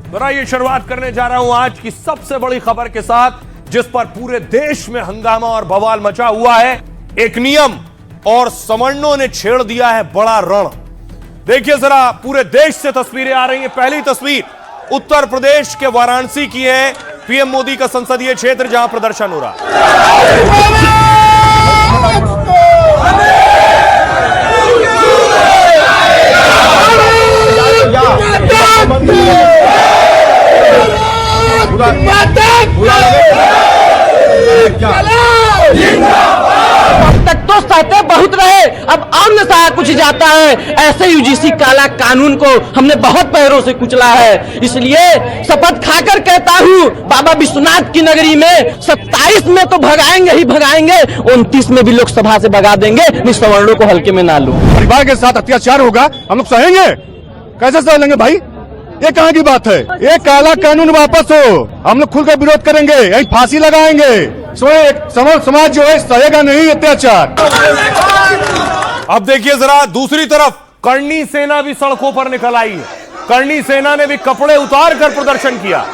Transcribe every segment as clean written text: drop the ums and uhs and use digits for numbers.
तो ये शुरुआत करने जा रहा हूं आज की सबसे बड़ी खबर के साथ, जिस पर पूरे देश में हंगामा और बवाल मचा हुआ है। एक नियम और सवर्णों ने छेड़ दिया है बड़ा रण। देखिए जरा, पूरे देश से तस्वीरें आ रही हैं। पहली तस्वीर उत्तर प्रदेश के वाराणसी की है, पीएम मोदी का संसदीय क्षेत्र जहां प्रदर्शन हो रहा है। अब तक तो सहते बहुत रहे, अब और न सहा कुछ जाता है। ऐसे यूजीसी काला कानून को हमने बहुत पैरों से कुचला है। इसलिए शपथ खाकर कहता हूँ, बाबा विश्वनाथ की नगरी में 27 में तो भगाएंगे ही भगाएंगे, 29 में भी लोकसभा से भगा देंगे। निसवर्णों को हल्के में ना लो। परिवार के साथ अत्याचार होगा, हम लोग सहेंगे? कैसे सह लेंगे भाई? ये कहाँ की बात है? ये काला कानून वापस हो, हम लोग खुल कर विरोध करेंगे, यही फांसी लगाएंगे। समाज जो है सहेगा नहीं अत्याचार। अब देखिए जरा, दूसरी तरफ करनी सेना भी सड़कों पर निकल आई है। करनी सेना ने भी कपड़े उतार कर प्रदर्शन किया।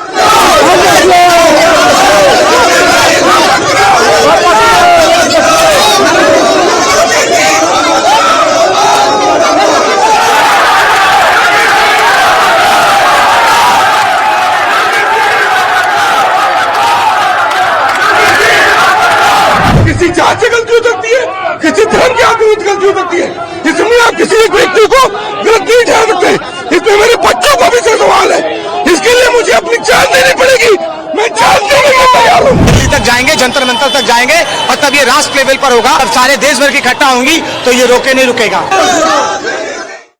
किसी जात से गलती हो सकती है, किसी धर्म की आक्रोश गलती हो सकती है, इसमें आप किसी एक व्यक्ति को गलत नहीं ठहरा सकते। इसमें मेरे बच्चों को भी सवाल है, इसके लिए मुझे अपनी जान देनी पड़ेगी। मैं जान देने को तैयार हूँ। दिल्ली तक जाएंगे, जंतर मंतर तक जाएंगे, और तब ये राष्ट्र लेवल पर होगा। अब सारे देश भर की इकट्ठा होंगी तो ये रोके नहीं रुकेगा।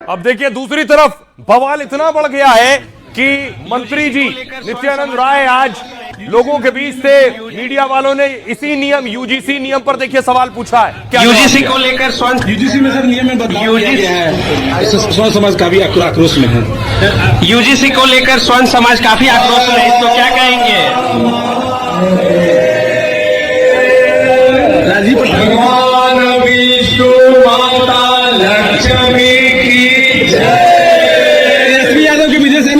अब देखिए दूसरी तरफ बवाल इतना बढ़ गया है कि मंत्री जी नित्यानंद राय आज लोगों के बीच थे। मीडिया वालों ने इसी नियम, यूजीसी नियम पर देखिए सवाल पूछा है। क्या यूजीसी को लेकर यूजीसी में सर नियम में बदलाव किया गया है। स्वर्ण समाज काफी आक्रोश में है। यूजीसी को लेकर स्वर्ण समाज काफी आक्रोश में है, इसको क्या कहेंगे? राजीव भगवान विष्णु माता लक्ष्मी की जय। एसपी यादव की विजय से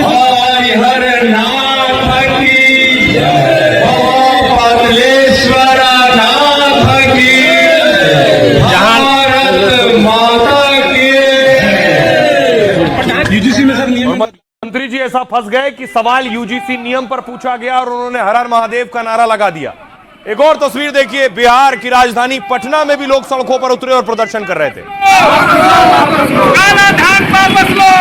मंत्री जी ऐसा फंस गए कि सवाल यूजीसी नियम पर पूछा गया और उन्होंने हर हर महादेव का नारा लगा दिया। एक और तस्वीर देखिए, बिहार की राजधानी पटना में भी लोग सड़कों पर उतरे और प्रदर्शन कर रहे थे। काला धान वापस लो,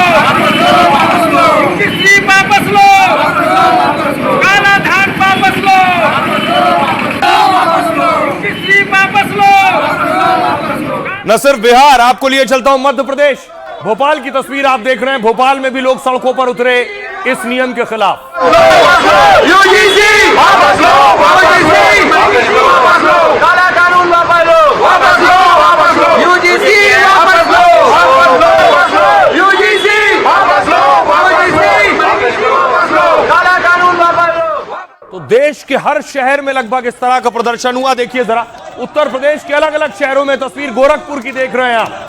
यूजीसी वापस लो, काला धान वापस लो, यूजीसी वापस लो। न सिर्फ बिहार, आपको लिए चलता हूं मध्य प्रदेश, भोपाल की तस्वीर आप देख रहे हैं। भोपाल में भी लोग सड़कों पर उतरे इस नियम के खिलाफ। यूजीसी वापस लो, काला कानून वापस लो, यूजीसी वापस लो, यूजीसी वापस लो, काला कानून वापस लो। तो देश के हर शहर में लगभग इस तरह का प्रदर्शन हुआ। देखिए जरा, उत्तर प्रदेश के अलग अलग शहरों में तस्वीर गोरखपुर की देख रहे हैं आप।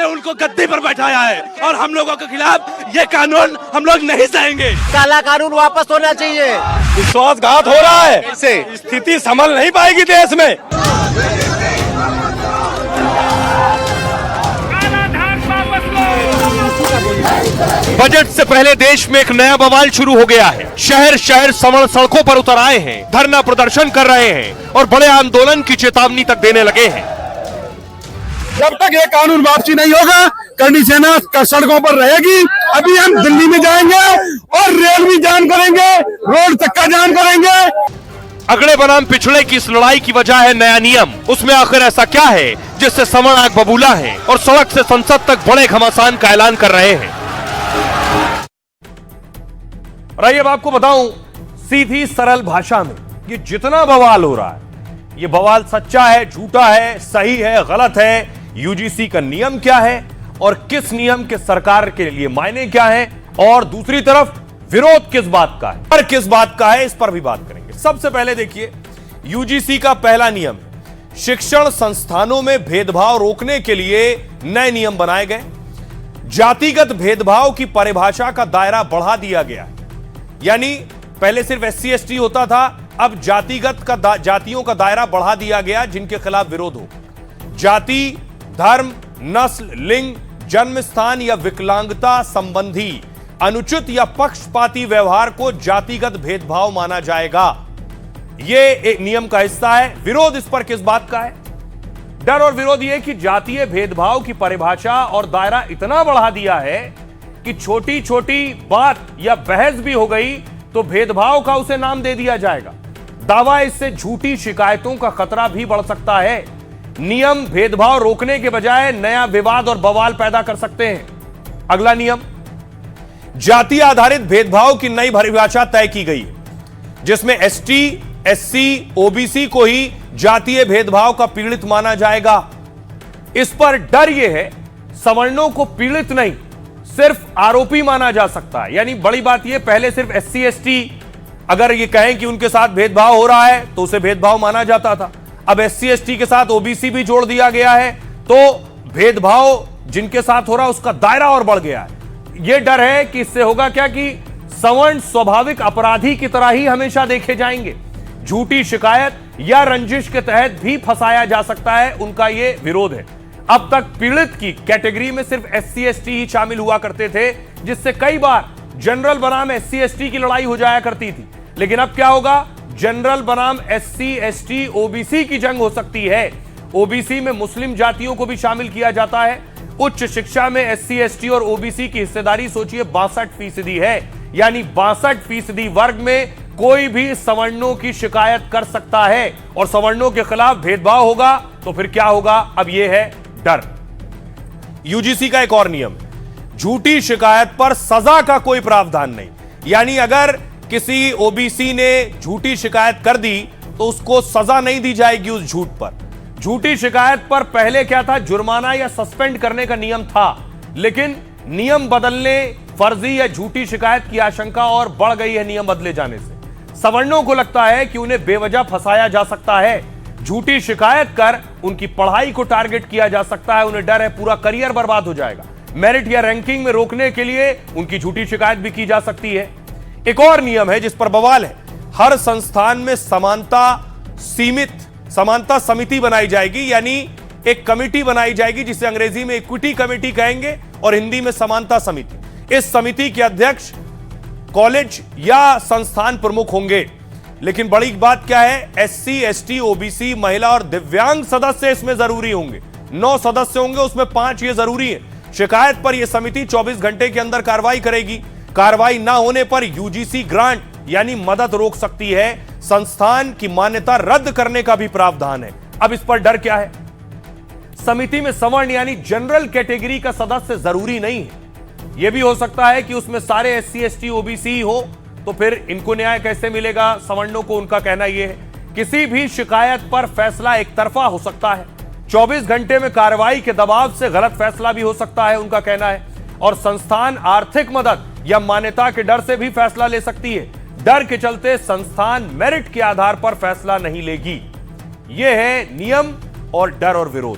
उनको गद्दी पर बैठाया है और हम लोगों के खिलाफ ये कानून हम लोग नहीं सहेंगे। काला कानून वापस होना चाहिए। विश्वासघात हो रहा है, इससे स्थिति संभल नहीं पाएगी देश में। बजट से पहले देश में एक नया बवाल शुरू हो गया है। शहर शहर सवर्ण सड़कों पर उतर आए हैं, धरना प्रदर्शन कर रहे हैं और बड़े आंदोलन की चेतावनी तक देने लगे हैं। जब तक ये कानून वापसी नहीं होगा करनी सेना सड़कों पर रहेगी। अभी हम दिल्ली में जाएंगे और रेल भी जाम करेंगे, रोड तक का जाम करेंगे। अगड़े बनाम पिछड़े की इस लड़ाई की वजह है नया नियम। उसमें आखिर ऐसा क्या है जिससे सवर्ण आग बबूला है और सड़क से संसद तक बड़े घमासान का ऐलान कर रहे हैं। और आइए अब आपको बताऊं सीधी सरल भाषा में, ये जितना बवाल हो रहा है, ये बवाल सच्चा है, झूठा है, सही है, गलत है, यूजीसी का नियम क्या है और किस नियम के सरकार के लिए मायने क्या है, और दूसरी तरफ विरोध किस बात का है और किस बात का है, इस पर भी बात करेंगे। सबसे पहले देखिए, यूजीसी का पहला नियम है, शिक्षण संस्थानों में भेदभाव रोकने के लिए नए नियम बनाए गए। जातिगत भेदभाव की परिभाषा का दायरा बढ़ा दिया गया, यानी पहले सिर्फ SC ST होता था, अब जातियों का दायरा बढ़ा दिया गया जिनके खिलाफ विरोध हो। जाति, धर्म, नस्ल, लिंग, जन्म स्थान या विकलांगता संबंधी अनुचित या पक्षपाती व्यवहार को जातिगत भेदभाव माना जाएगा। यह एक नियम का हिस्सा है। विरोध इस पर किस बात का है? डर और विरोध यह कि जातीय भेदभाव की परिभाषा और दायरा इतना बढ़ा दिया है कि छोटी छोटी बात या बहस भी हो गई तो भेदभाव का उसे नाम दे दिया जाएगा। दावा इससे झूठी शिकायतों का खतरा भी बढ़ सकता है। नियम भेदभाव रोकने के बजाय नया विवाद और बवाल पैदा कर सकते हैं। अगला नियम, जाति आधारित भेदभाव की नई परिभाषा तय की गई, जिसमें ST, SC, OBC को ही जातीय भेदभाव का पीड़ित माना जाएगा। इस पर डर यह है, सवर्णों को पीड़ित नहीं, सिर्फ आरोपी माना जा सकता है। यानी बड़ी बात यह, पहले सिर्फ SC ST अगर ये कहें कि उनके साथ भेदभाव हो रहा है तो उसे भेदभाव माना जाता था। अब SC ST के साथ OBC भी जोड़ दिया गया है तो भेदभाव जिनके साथ हो रहा है उसका दायरा और बढ़ गया है। यह डर है कि इससे होगा क्या कि सवर्ण स्वाभाविक अपराधी की तरह ही हमेशा देखे जाएंगे। झूठी शिकायत या रंजिश के तहत भी फंसाया जा सकता है, उनका यह विरोध है। अब तक पीड़ित की कैटेगरी में सिर्फ SC ST ही शामिल हुआ करते थे, जिससे कई बार जनरल बनाम SC ST की लड़ाई हो जाया करती थी। लेकिन अब क्या होगा? जनरल बनाम SC ST OBC की जंग हो सकती है। OBC में मुस्लिम जातियों को भी शामिल किया जाता है। उच्च शिक्षा में SC ST और OBC की हिस्सेदारी सोचिए 62% है, यानी 62% वर्ग में कोई भी सवर्णों की शिकायत कर सकता है और सवर्णों के खिलाफ भेदभाव होगा तो फिर क्या होगा? अब यह है डर। यूजीसी का एक और नियम, झूठी शिकायत पर सजा का कोई प्रावधान नहीं। यानी अगर किसी OBC ने झूठी शिकायत कर दी तो उसको सजा नहीं दी जाएगी उस झूठ पर। झूठी शिकायत पर पहले क्या था? जुर्माना या सस्पेंड करने का नियम था, लेकिन नियम बदलने, फर्जी या झूठी शिकायत की आशंका और बढ़ गई है। नियम बदले जाने से सवर्णों को लगता है कि उन्हें बेवजह फंसाया जा सकता है, झूठी शिकायत कर उनकी पढ़ाई को टारगेट किया जा सकता है। उन्हें डर है पूरा करियर बर्बाद हो जाएगा। मेरिट या रैंकिंग में रोकने के लिए उनकी झूठी शिकायत भी की जा सकती है। एक और नियम है जिस पर बवाल है, हर संस्थान में समानता समिति बनाई जाएगी, यानी एक कमेटी बनाई जाएगी जिसे अंग्रेजी में इक्विटी कमेटी कहेंगे और हिंदी में समानता समिति। इस समिति के अध्यक्ष कॉलेज या संस्थान प्रमुख होंगे। लेकिन बड़ी बात क्या है? SC ST OBC महिला और दिव्यांग सदस्य इसमें जरूरी होंगे। 9 सदस्य होंगे, उसमें 5 ये जरूरी है। शिकायत पर यह समिति 24 घंटे के अंदर कार्रवाई करेगी। कार्रवाई ना होने पर यूजीसी ग्रांट यानी मदद रोक सकती है। संस्थान की मान्यता रद्द करने का भी प्रावधान है। अब इस पर डर क्या है? समिति में सवर्ण यानी जनरल कैटेगरी का सदस्य जरूरी नहीं है। यह भी हो सकता है कि उसमें सारे SC ST OBC हो, तो फिर इनको न्याय कैसे मिलेगा? सवर्णों को उनका कहना यह है किसी भी शिकायत पर फैसला एक तरफा हो सकता है। 24 घंटे में कार्रवाई के दबाव से गलत फैसला भी हो सकता है, उनका कहना है। और संस्थान आर्थिक मदद या मान्यता के डर से भी फैसला ले सकती है। डर के चलते संस्थान मेरिट के आधार पर फैसला नहीं लेगी। यह है नियम और डर और विरोध।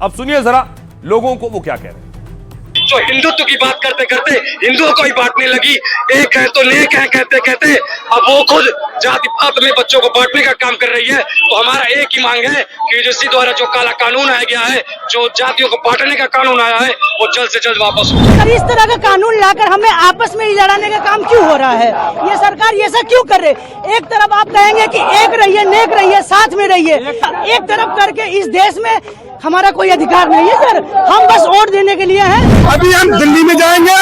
अब सुनिए जरा लोगों को वो क्या कह रहे हैं। जो हिंदुत्व की बात करते करते हिंदुओं को ही बांटने लगी। एक है तो नेक है कहते कहते अब वो खुद जाति पात में बच्चों को बांटने का काम कर रही है। तो हमारा एक ही मांग है कि यूजीसी द्वारा जो काला कानून आया गया है, जो जातियों को बांटने का कानून आया है, वो जल्द से जल्द वापस हो। इस तरह का कानून लाकर हमें आपस में ही लड़ाने का काम क्यों हो रहा है? ये सरकार ये सब क्यों कर रही? एक तरफ आप कहेंगे कि एक रहिए, नेक रहिए, साथ में रहिए, एक तरफ करके इस देश में हमारा कोई अधिकार नहीं है सर। हम बस वोट देने के लिए हैं। अभी हम दिल्ली में जाएंगे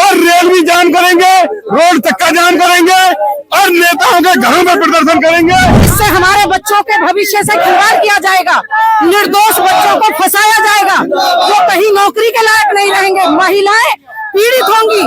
और रेल भी जाम करेंगे, रोड चक्का जाम करेंगे और नेताओं के घरों में प्रदर्शन करेंगे। इससे हमारे बच्चों के भविष्य से खिलवाड़ किया जाएगा, निर्दोष बच्चों को फंसाया जाएगा, जो कहीं नौकरी के लायक नहीं रहेंगे, महिलाएं पीड़ित होंगी।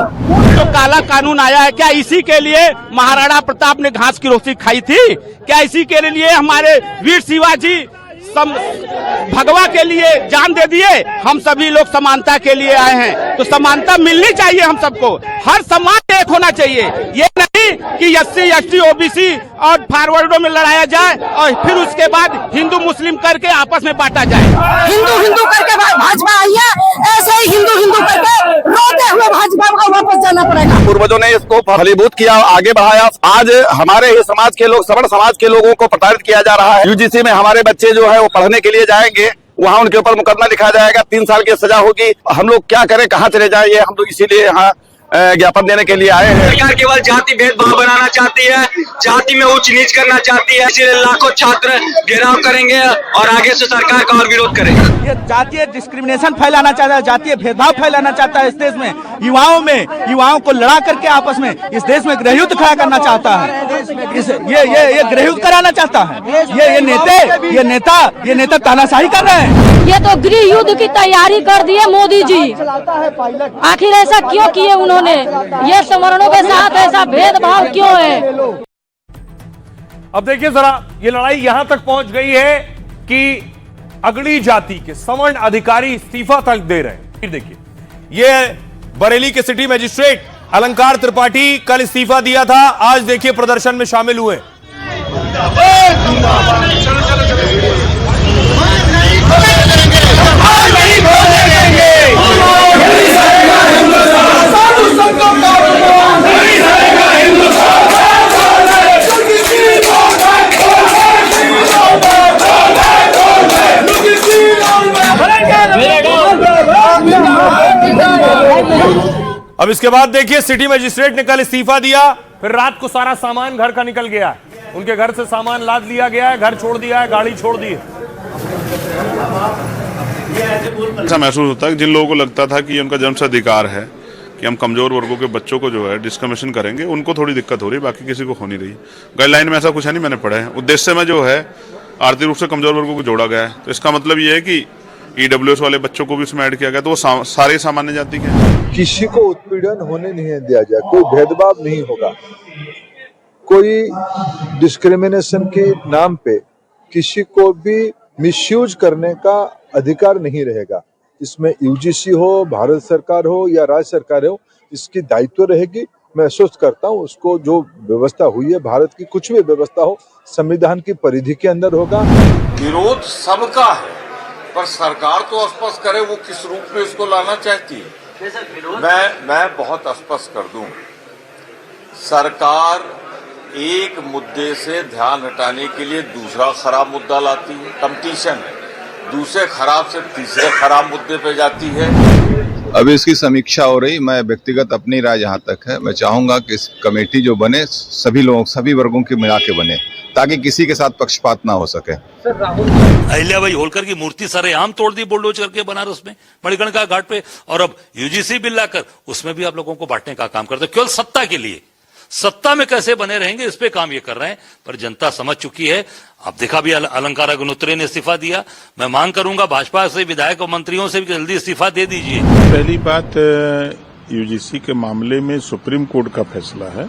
जो काला कानून आया है, क्या इसी के लिए महाराणा प्रताप ने घास की रोटी खाई थी? क्या इसी के लिए हमारे वीर शिवाजी भगवा के लिए जान दे दिए? हम सभी लोग समानता के लिए आए हैं, तो समानता मिलनी चाहिए हम सबको। हर समाज एक होना चाहिए। ये नहीं कि SC ST OBC और फॉरवर्डों में लड़ाया जाए और फिर उसके बाद हिंदू मुस्लिम करके आपस में बांटा जाए। हिंदू हिंदू करके भाजपा आई है, ऐसे ही हिंदू हिंदू करके रोते हुए भाजपा को वापस जाना पड़ेगा। पूर्वजों ने इसको फलीभूत किया, आगे बढ़ाया। आज हमारे ही समाज के लोग, सवर्ण समाज के लोगों को प्रताड़ित किया जा रहा है। यूजीसी में हमारे बच्चे जो है वो पढ़ने के लिए जाएंगे, वहाँ उनके ऊपर मुकदमा लिखा जाएगा, 3 साल की सजा होगी। हम लोग क्या करें, कहाँ चले जाएं? ये हम लोग इसीलिए यहाँ ज्ञापन देने के लिए आए हैं। सरकार केवल जाति भेदभाव बनाना चाहती है, जाति में ऊंच नीच करना चाहती है, इसलिए लाखों छात्र घेराव करेंगे और आगे से सरकार का और विरोध करेंगे। ये जातीय डिस्क्रिमिनेशन फैलाना चाहता है, जातीय भेदभाव फैलाना चाहता है इस देश में, युवाओं को लड़ा करके आपस में इस देश में गृहयुद्ध खड़ा करना चाहता है। ये गृहयुद्ध कराना चाहता है। ये नेता तानाशाही कर रहे हैं। ये तो गृह युद्ध की तैयारी कर दिए मोदी जी। आखिर ऐसा क्यों किए उन्होंने? ये सवर्णों के साथ ऐसा भेदभाव क्यों है? अब देखिए जरा, ये लड़ाई यहां तक पहुंच गई है कि अगली जाति के सवर्ण अधिकारी इस्तीफा तक दे रहे हैं। फिर देखिए, ये बरेली के सिटी मजिस्ट्रेट अलंकार त्रिपाठी कल इस्तीफा दिया था, आज देखिए प्रदर्शन में शामिल हुए। अब इसके बाद देखिए, सिटी मजिस्ट्रेट ने कल इस्तीफा दिया, फिर रात को सारा सामान घर का निकल गया। उनके घर से सामान लाद लिया गया है, घर छोड़ दिया है, गाड़ी छोड़ दी है। ऐसा महसूस होता है कि जिन लोगों को लगता था कि ये उनका जन्म से अधिकार है कि हम कमजोर वर्गों के बच्चों को जो है डिस्क्रिमिनेशन करेंगे, उनको थोड़ी दिक्कत हो रही है, बाकी किसी को हो नहीं रही। गाइडलाइन में ऐसा कुछ है नहीं, मैंने पढ़ा है। उद्देश्य में जो है आर्थिक रूप से कमजोर वर्गों को जोड़ा गया है, तो इसका मतलब ये है कि EWS वाले बच्चों को भी इसमें ऐड किया गया, तो वो सारे सामान्य जाति के हैं। किसी को उत्पीड़न होने नहीं दिया जाए, कोई भेदभाव नहीं होगा, कोई डिस्क्रिमिनेशन के नाम पे किसी को भी मिसयूज करने का अधिकार नहीं रहेगा। इसमें यूजीसी हो, भारत सरकार हो या राज्य सरकार हो, इसकी दायित्व रहेगी। मैं आश्वस्त करता हूँ, उसको जो व्यवस्था हुई है, भारत की कुछ भी व्यवस्था हो, संविधान की परिधि के अंदर होगा। विरोध सबका है, पर सरकार तो स्पष्ट करे वो किस रूप में इसको लाना चाहती है। मैं बहुत स्पष्ट कर दूं, सरकार एक मुद्दे से ध्यान हटाने के लिए दूसरा खराब मुद्दा लाती है, कंपटीशन है, दूसरे खराब से तीसरे खराब मुद्दे पे जाती है। अब इसकी समीक्षा हो रही। मैं व्यक्तिगत अपनी राय जहाँ तक है, मैं चाहूंगा कि इस कमेटी जो बने सभी लोग, सभी वर्गों के मिला के बने, ताकि किसी के साथ पक्षपात ना हो सके। अहिल्याबाई होलकर की मूर्ति सरेआम तोड़ दी बुलडोज करके बनारस में मणिकर्णिका घाट पे, और अब यूजीसी बिल लाकर उसमें भी आप लोगों को बांटने का काम करते, केवल सत्ता के लिए। सत्ता में कैसे बने रहेंगे, इस पे काम ये कर रहे हैं, पर जनता समझ चुकी है। अब देखा भी, अलंकार अग्निहोत्री ने इस्तीफा दिया। मैं मांग करूंगा भाजपा से, विधायक और मंत्रियों से भी जल्दी इस्तीफा दे दीजिए। पहली बात, यूजीसी के मामले में सुप्रीम कोर्ट का फैसला है,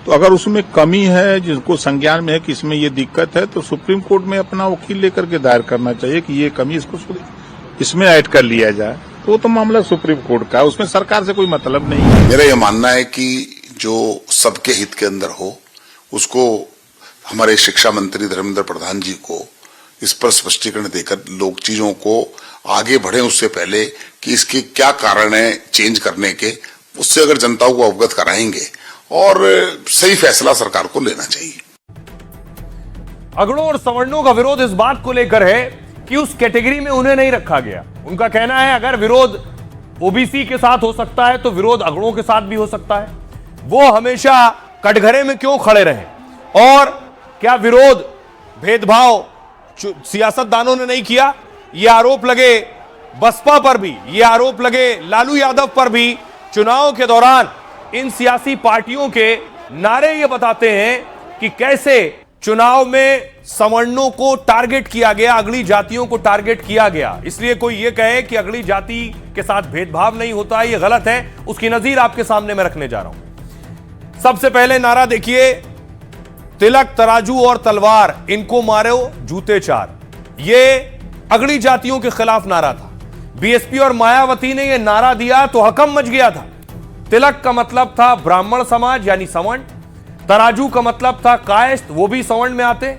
तो अगर उसमें कमी है, जिसको संज्ञान में है कि इसमें ये दिक्कत है, तो सुप्रीम कोर्ट में अपना वकील लेकर के दायर करना चाहिए कि ये कमी इसमें ऐड कर लिया जाए। तो मामला सुप्रीम कोर्ट का है, उसमें सरकार से कोई मतलब नहीं है। मेरा यह मानना है कि जो सबके हित के अंदर हो, उसको हमारे शिक्षा मंत्री धर्मेंद्र प्रधान जी को इस पर स्पष्टीकरण देकर लोग चीजों को आगे बढ़े उससे पहले कि इसके क्या कारण है चेंज करने के, उससे अगर जनता को अवगत कराएंगे और सही फैसला सरकार को लेना चाहिए। अगड़ों और सवर्णों का विरोध इस बात को लेकर है कि उस कैटेगरी में उन्हें नहीं रखा गया। उनका कहना है अगर विरोध ओबीसी के साथ हो सकता है तो विरोध अगड़ों के साथ भी हो सकता है। वो हमेशा कटघरे में क्यों खड़े रहे, और क्या विरोध भेदभाव सियासतदानों ने नहीं किया? ये आरोप लगे बसपा पर भी, ये आरोप लगे लालू यादव पर भी। चुनाव के दौरान इन सियासी पार्टियों के नारे ये बताते हैं कि कैसे चुनाव में सवर्णों को टारगेट किया गया, अगली जातियों को टारगेट किया गया। इसलिए कोई ये कहे कि अगली जाति के साथ भेदभाव नहीं होता है, ये गलत है। उसकी नजीर आपके सामने मैं रखने जा रहा हूं। सबसे पहले नारा देखिए, तिलक तराजू और तलवार, इनको मारो जूते चार। ये अगली जातियों के खिलाफ नारा था। बीएसपी और मायावती ने यह नारा दिया तो हकम मच गया था। तिलक का मतलब था ब्राह्मण समाज यानी सवर्ण, तराजू का मतलब था कायस्थ, वो भी सवर्ण में आते।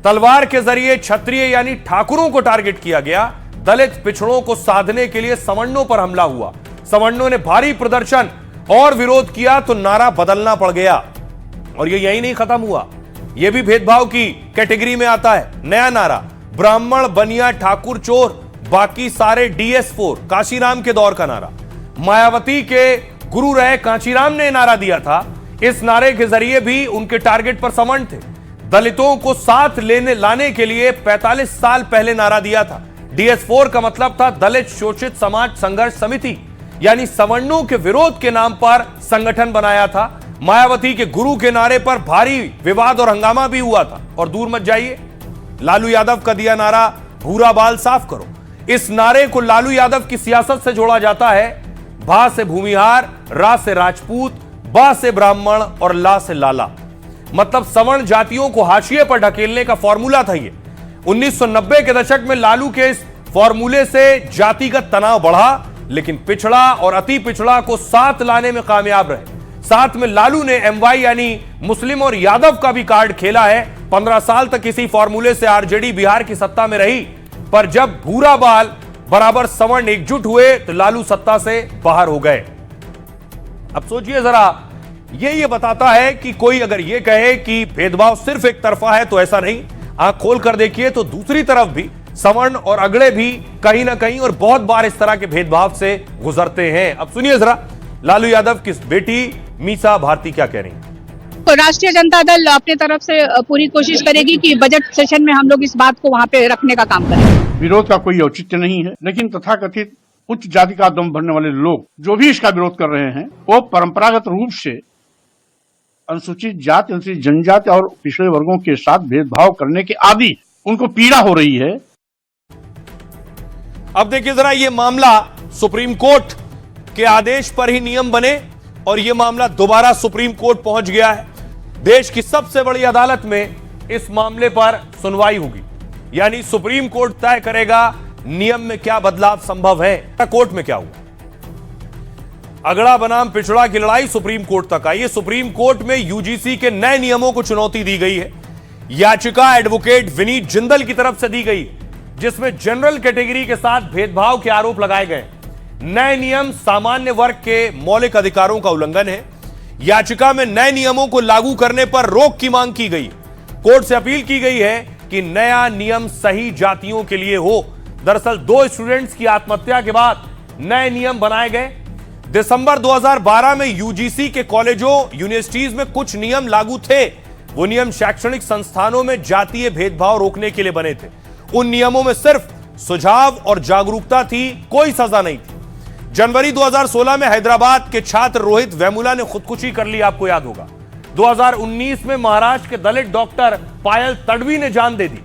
तलवार के जरिए क्षत्रिय यानी ठाकुरों को टारगेट किया गया। दलित पिछड़ों को साधने के लिए सवर्णों पर हमला हुआ। सवर्णों ने भारी प्रदर्शन और विरोध किया तो नारा बदलना पड़ गया। और ये यही नहीं खत्म हुआ, यह भी भेदभाव की कैटेगरी में आता है। नया नारा, ब्राह्मण बनिया ठाकुर चोर, बाकी सारे DS4, कांशीराम के दौर का नारा। मायावती के गुरु रहे कांशीराम ने नारा दिया था। इस नारे के जरिए भी उनके टारगेट पर सवर्ण थे। दलितों को साथ लाने के लिए 45 साल पहले नारा दिया था। DS4 का मतलब था दलित शोषित समाज संघर्ष समिति, यानी सवर्णों के विरोध के नाम पर संगठन बनाया था। मायावती के गुरु के नारे पर भारी विवाद और हंगामा भी हुआ था। और दूर मत जाइए, लालू यादव का दिया नारा, भूरा बाल साफ करो। इस नारे को लालू यादव की सियासत से जोड़ा जाता है। भा से भूमिहार, रा से राजपूत, बा से ब्राह्मण और ला से लाला, मतलब सवर्ण जातियों को हाशिए पर ढकेलने का फॉर्मूला था ये। 1990 के दशक में लालू के इस फॉर्मूले से जातिगत तनाव बढ़ा, लेकिन पिछड़ा और अति पिछड़ा को साथ लाने में कामयाब रहे। साथ में लालू ने MY यानी मुस्लिम और यादव का भी कार्ड खेला है। 15 साल तक इसी फॉर्मूले से RJD बिहार की सत्ता में रही, पर जब भूरा बाल बराबर सवर्ण एकजुट हुए तो लालू सत्ता से बाहर हो गए। अब सोचिए जरा, ये बताता है कि कोई अगर ये कहे कि भेदभाव सिर्फ एक तरफा है तो ऐसा नहीं। आंख खोल कर देखिए तो दूसरी तरफ भी सवर्ण और अगड़े भी कहीं ना कहीं और बहुत बार इस तरह के भेदभाव से गुजरते हैं। अब सुनिए जरा लालू यादव की बेटी मीसा भारती क्या कह रही हैं। तो राष्ट्रीय जनता दल अपनी तरफ से पूरी कोशिश करेगी कि बजट सेशन में हम लोग इस बात को वहाँ पे रखने का काम करें। विरोध का कोई औचित्य नहीं है, लेकिन तथाकथित उच्च जाति का दम भरने वाले लोग जो भी इसका विरोध कर रहे हैं वो परंपरागत रूप से अनुसूचित जाति, अनुसूचित जनजाति और पिछड़े वर्गों के साथ भेदभाव करने के आदि उनको पीड़ा हो रही है। अब देखिए जरा, ये मामला सुप्रीम कोर्ट के आदेश पर ही नियम बने और यह मामला दोबारा सुप्रीम कोर्ट पहुंच गया है। देश की सबसे बड़ी अदालत में इस मामले पर सुनवाई होगी, यानी सुप्रीम कोर्ट तय करेगा नियम में क्या बदलाव संभव है। कोर्ट में क्या हुआ, अगड़ा बनाम पिछड़ा की लड़ाई सुप्रीम कोर्ट तक आई है। सुप्रीम कोर्ट में यूजीसी के नए नियमों को चुनौती दी गई है। याचिका एडवोकेट विनीत जिंदल की तरफ से दी गई, जिसमें जनरल कैटेगरी के साथ भेदभाव के आरोप लगाए गए। नए नियम सामान्य वर्ग के मौलिक अधिकारों का उल्लंघन है। याचिका में नए नियमों को लागू करने पर रोक की मांग की गई। कोर्ट से अपील की गई है कि नया नियम सही जातियों के लिए हो। दरअसल 2 स्टूडेंट्स की आत्महत्या के बाद नए नियम बनाए गए। दिसंबर 2012 में यूजीसी के कॉलेजों, यूनिवर्सिटीज में कुछ नियम लागू थे। वो नियम शैक्षणिक संस्थानों में जातीय भेदभाव रोकने के लिए बने थे। उन नियमों में सिर्फ सुझाव और जागरूकता थी, कोई सजा नहीं थी। जनवरी 2016 में हैदराबाद के छात्र रोहित वेमुला ने खुदकुशी कर ली, आपको याद होगा। 2019 में महाराष्ट्र के दलित डॉक्टर पायल तडवी ने जान दे दी।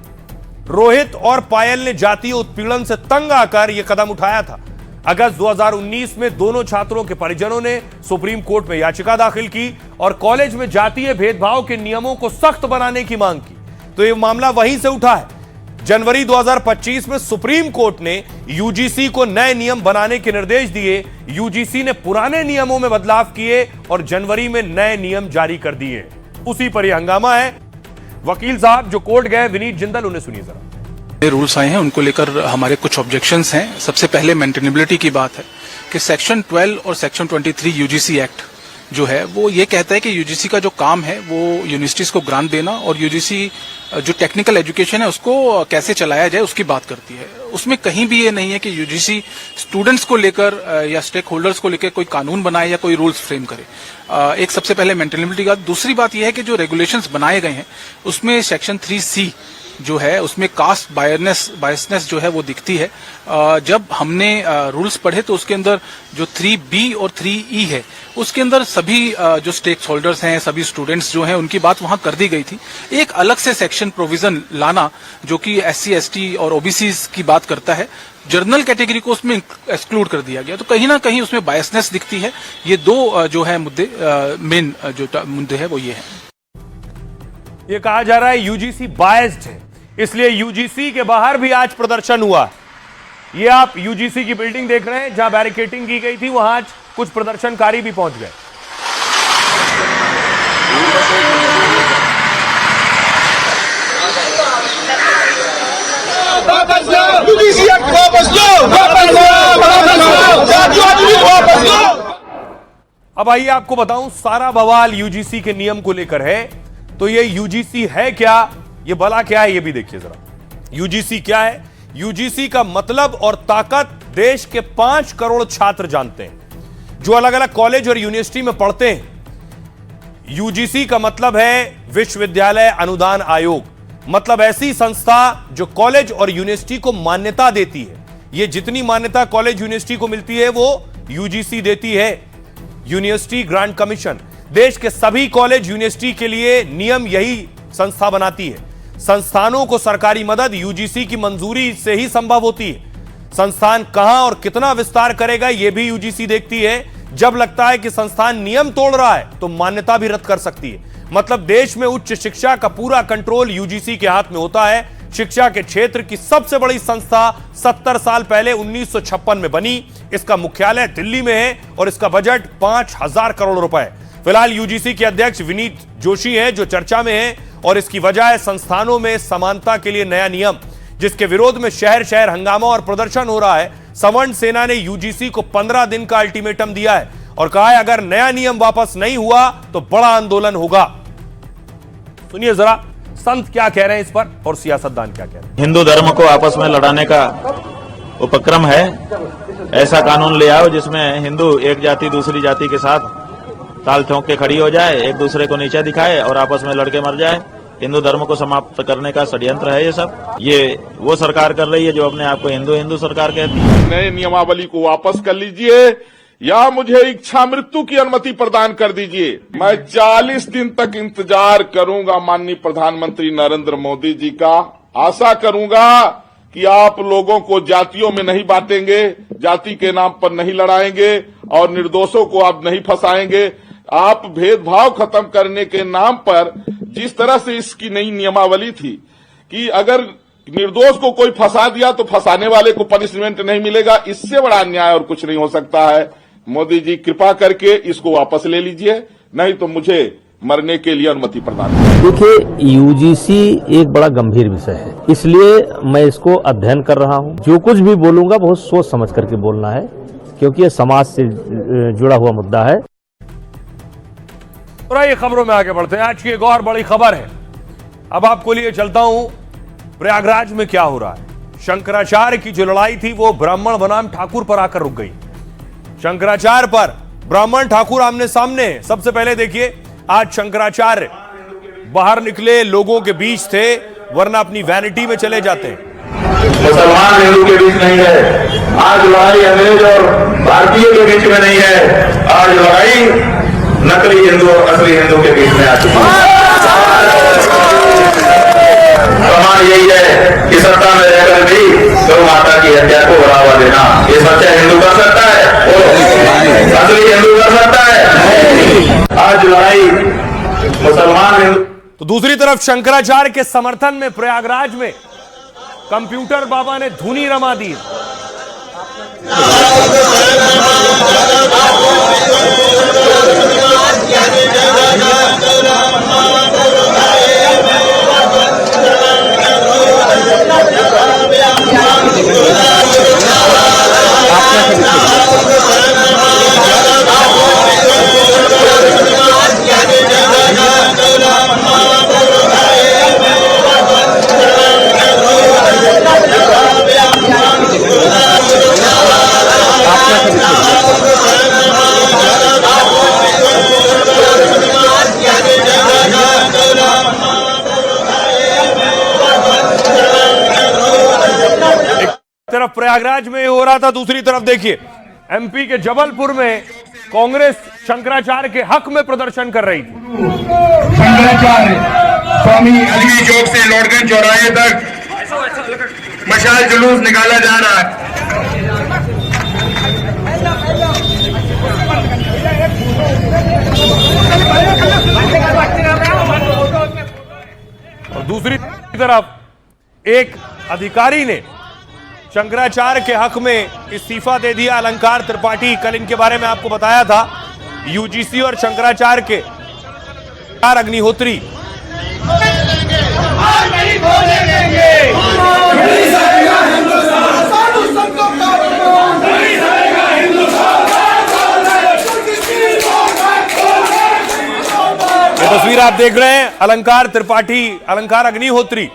रोहित और पायल ने जातीय उत्पीड़न से तंग आकर यह कदम उठाया था। अगस्त 2019 में दोनों छात्रों के परिजनों ने सुप्रीम कोर्ट में याचिका दाखिल की और कॉलेज में जातीय भेदभाव के नियमों को सख्त बनाने की मांग की। तो यह मामला वहीं से उठा है। जनवरी 2025 में सुप्रीम कोर्ट ने यूजीसी को नए नियम बनाने के निर्देश दिए। यूजीसी ने पुराने नियमों में बदलाव किए और जनवरी में नए नियम जारी कर दिए। उसी पर यह हंगामा है। वकील साहब जो कोर्ट गए, विनीत जिंदल, उन्हें सुनिए जरा। रूल्स आए हैं उनको लेकर हमारे कुछ ऑब्जेक्शंस हैं। सबसे पहले मेंटेनेबिलिटी की बात है कि सेक्शन 12 और सेक्शन 23 यूजीसी एक्ट जो है वो ये कहता है कि यूजीसी का जो काम है वो यूनिवर्सिटीज को ग्रांट देना और यूजीसी जो टेक्निकल एजुकेशन है उसको कैसे चलाया जाए उसकी बात करती है। उसमें कहीं भी ये नहीं है कि यूजीसी स्टूडेंट्स को लेकर या स्टेक होल्डर्स को लेकर कोई कानून बनाए या कोई रूल्स फ्रेम करे। एक सबसे पहले मेंटेनेबिलिटी का। दूसरी बात यह है कि जो रेगुलेशंस बनाए गए हैं उसमें सेक्शन 3C जो है उसमें कास्ट बायसनेस जो है वो दिखती है। जब हमने रूल्स पढ़े तो उसके अंदर जो 3B और 3E है उसके अंदर सभी जो स्टेक होल्डर्स हैं सभी स्टूडेंट्स जो हैं उनकी बात वहां कर दी गई थी। एक अलग से सेक्शन प्रोविजन लाना जो कि SC ST और OBCs की बात करता है, जर्नल कैटेगरी को उसमें एक्सक्लूड कर दिया गया, तो कहीं ना कहीं उसमें बायसनेस दिखती है। ये दो जो है मुद्दे मेन जो मुद्दे है वो ये है। ये कहा जा रहा है यूजीसी बायस्ड है, इसलिए यूजीसी के बाहर भी आज प्रदर्शन हुआ। ये आप यूजीसी की बिल्डिंग देख रहे हैं जहां बैरिकेडिंग की गई थी, वहां आज कुछ प्रदर्शनकारी भी पहुंच गए। अब आइए आपको बताऊं, सारा बवाल यूजीसी के नियम को लेकर है। तो ये यूजीसी है क्या, ये भला क्या है, ये भी देखिए जरा। यूजीसी क्या है? यूजीसी का मतलब और ताकत देश के 5 करोड़ छात्र जानते हैं जो अलग अलग कॉलेज और यूनिवर्सिटी में पढ़ते हैं। यूजीसी का मतलब है विश्वविद्यालय अनुदान आयोग, मतलब ऐसी संस्था जो कॉलेज और यूनिवर्सिटी को मान्यता देती है। ये जितनी मान्यता कॉलेज यूनिवर्सिटी को मिलती है वो यूजीसी देती है। यूनिवर्सिटी ग्रांट कमीशन देश के सभी कॉलेज यूनिवर्सिटी के लिए नियम यही संस्था बनाती है। संस्थानों को सरकारी मदद यूजीसी की मंजूरी से ही संभव होती है। संस्थान कहां और कितना विस्तार करेगा यह भी यूजीसी देखती है। जब लगता है कि संस्थान नियम तोड़ रहा है तो मान्यता भी रद्द कर सकती है। मतलब देश में उच्च शिक्षा का पूरा कंट्रोल यूजीसी के हाथ में होता है। शिक्षा के क्षेत्र की सबसे बड़ी संस्था 70 साल पहले 1956 में बनी। इसका मुख्यालय दिल्ली में है और इसका बजट 5000 करोड़ रुपए। फिलहाल यूजीसी के अध्यक्ष विनीत जोशी हैं जो चर्चा में हैं और इसकी वजह है संस्थानों में समानता के लिए नया नियम, जिसके विरोध में शहर शहर हंगामा और प्रदर्शन हो रहा है। सवर्ण सेना ने यूजीसी को 15 दिन का अल्टीमेटम दिया है और कहा है अगर नया नियम वापस नहीं हुआ तो बड़ा आंदोलन होगा। सुनिए जरा संत क्या कह रहे हैं इस पर और सियासतदान क्या कह रहे हैं। हिंदू धर्म को आपस में लड़ाने का उपक्रम है। ऐसा कानून ले आओ जिसमें हिंदू एक जाति दूसरी जाति के साथ ताल ठोंक के खड़ी हो जाए, एक दूसरे को नीचा दिखाए और आपस में लड़के मर जाए। हिंदू धर्म को समाप्त करने का षड्यंत्र है ये सब। ये वो सरकार कर रही है जो अपने आप को हिंदू सरकार कहती है। नए नियमावली को वापस कर लीजिए या मुझे इच्छा मृत्यु की अनुमति प्रदान कर दीजिए। मैं 40 दिन तक इंतजार करूंगा माननीय प्रधानमंत्री नरेंद्र मोदी जी का। आशा करूंगा कि आप लोगों को जातियों में नहीं बांटेंगे, जाति के नाम पर नहीं लड़ाएंगे और निर्दोषों को आप नहीं फंसाएंगे। आप भेदभाव खत्म करने के नाम पर जिस तरह से इसकी नई नियमावली थी कि अगर निर्दोष को कोई फंसा दिया तो फंसाने वाले को पनिशमेंट नहीं मिलेगा, इससे बड़ा अन्याय और कुछ नहीं हो सकता है। मोदी जी कृपा करके इसको वापस ले लीजिए, नहीं तो मुझे मरने के लिए अनुमति प्रदान करें। देखिए यूजीसी एक बड़ा गंभीर विषय है, इसलिए मैं इसको अध्ययन कर रहा हूं। जो कुछ भी बोलूंगा बहुत सोच समझ करके बोलना है क्योंकि ये समाज से जुड़ा हुआ मुद्दा है। और आइए खबरों में आगे बढ़ते हैं। आज की एक और बड़ी खबर है। अब आपको लिए चलता हूं प्रयागराज में क्या हो रहा है। शंकराचार्य की जो लड़ाई थी वो ब्राह्मण बनाम ठाकुर पर आकर रुक गई। शंकराचार्य पर ब्राह्मण ठाकुर आमने सामने। सबसे पहले देखिए आज शंकराचार्य बाहर निकले, लोगों के बीच थे, वरना अपनी वैनिटी में चले जाते हैं। मुसलमान हिंदू के बीच नहीं है आज लड़ाई, अंग्रेज और भारतीय के बीच में नहीं है आज लड़ाई नकली हिंदू और असली हिंदू के बीच में आ चुकी है। प्रमाण यही है कि सत्ता में रहकर भी गौ माता की हत्या को बढ़ावा देना ये सच्चा हिंदू कर सकता है और असली हिंदू कर सकता है। आज लड़ाई मुसलमान हिंदू। तो दूसरी तरफ शंकराचार्य के समर्थन में प्रयागराज में कंप्यूटर बाबा ने धुनी रमा दी। प्रयागराज में हो रहा था, दूसरी तरफ देखिए एमपी के जबलपुर में कांग्रेस शंकराचार्य के हक में प्रदर्शन कर रही थी। शंकराचार्य स्वामी अलगी चौक से लॉर्डगंज चौराहे तक मशाल जुलूस निकाला जा रहा है। और दूसरी तरफ एक अधिकारी ने शंकराचार्य के हक में इस्तीफा दे दिया। अलंकार त्रिपाठी, कल इनके बारे में आपको बताया था, यूजीसी और शंकराचार्य के अग्निहोत्री ये तस्वीर आप देख रहे हैं, अलंकार त्रिपाठी, अलंकार अग्निहोत्री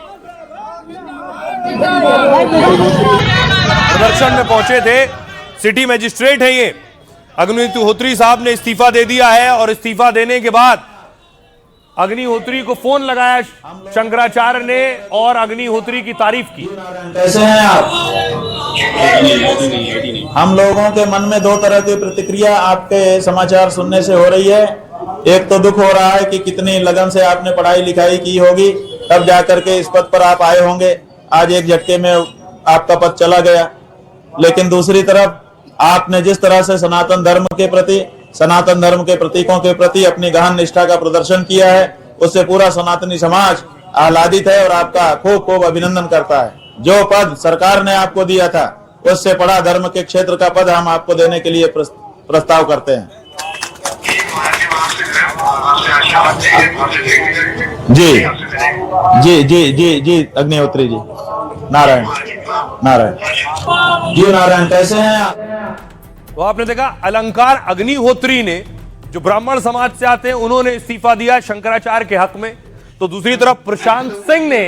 प्रदर्शन में पहुंचे थे। सिटी मजिस्ट्रेट है ये। अग्निहोत्री साहब ने इस्तीफा दे दिया है और इस्तीफा देने के बाद अग्निहोत्री को फोन लगाया शंकराचार्य ने और अग्निहोत्री की तारीफ की। कैसे हैं आप? हम लोगों के मन में दो तरह की प्रतिक्रिया आपके समाचार सुनने से हो रही है। एक तो दुख हो रहा है कि कितनी लगन से आपने पढ़ाई लिखाई की होगी, तब जाकर के इस पद पर आप आए होंगे, आज एक झटके में आपका पद चला गया। लेकिन दूसरी तरफ आपने जिस तरह से सनातन धर्म के प्रति, सनातन धर्म के प्रतीकों के प्रति अपनी गहन निष्ठा का प्रदर्शन किया है, उससे पूरा सनातनी समाज आह्लादित है और आपका खूब खूब अभिनंदन करता है। जो पद सरकार ने आपको दिया था, उससे बड़ा धर्म के क्षेत्र का पद हम आपको देने के लिए प्रस्ताव करते हैं। जी जी जी जी जी अग्निहोत्री जी, नारायण नारायण जी, नारायण कैसे हैं आप? तो आपने देखा अलंकार अग्निहोत्री ने, जो ब्राह्मण समाज से आते हैं, उन्होंने इस्तीफा दिया शंकराचार्य के हक में। तो दूसरी तरफ प्रशांत सिंह ने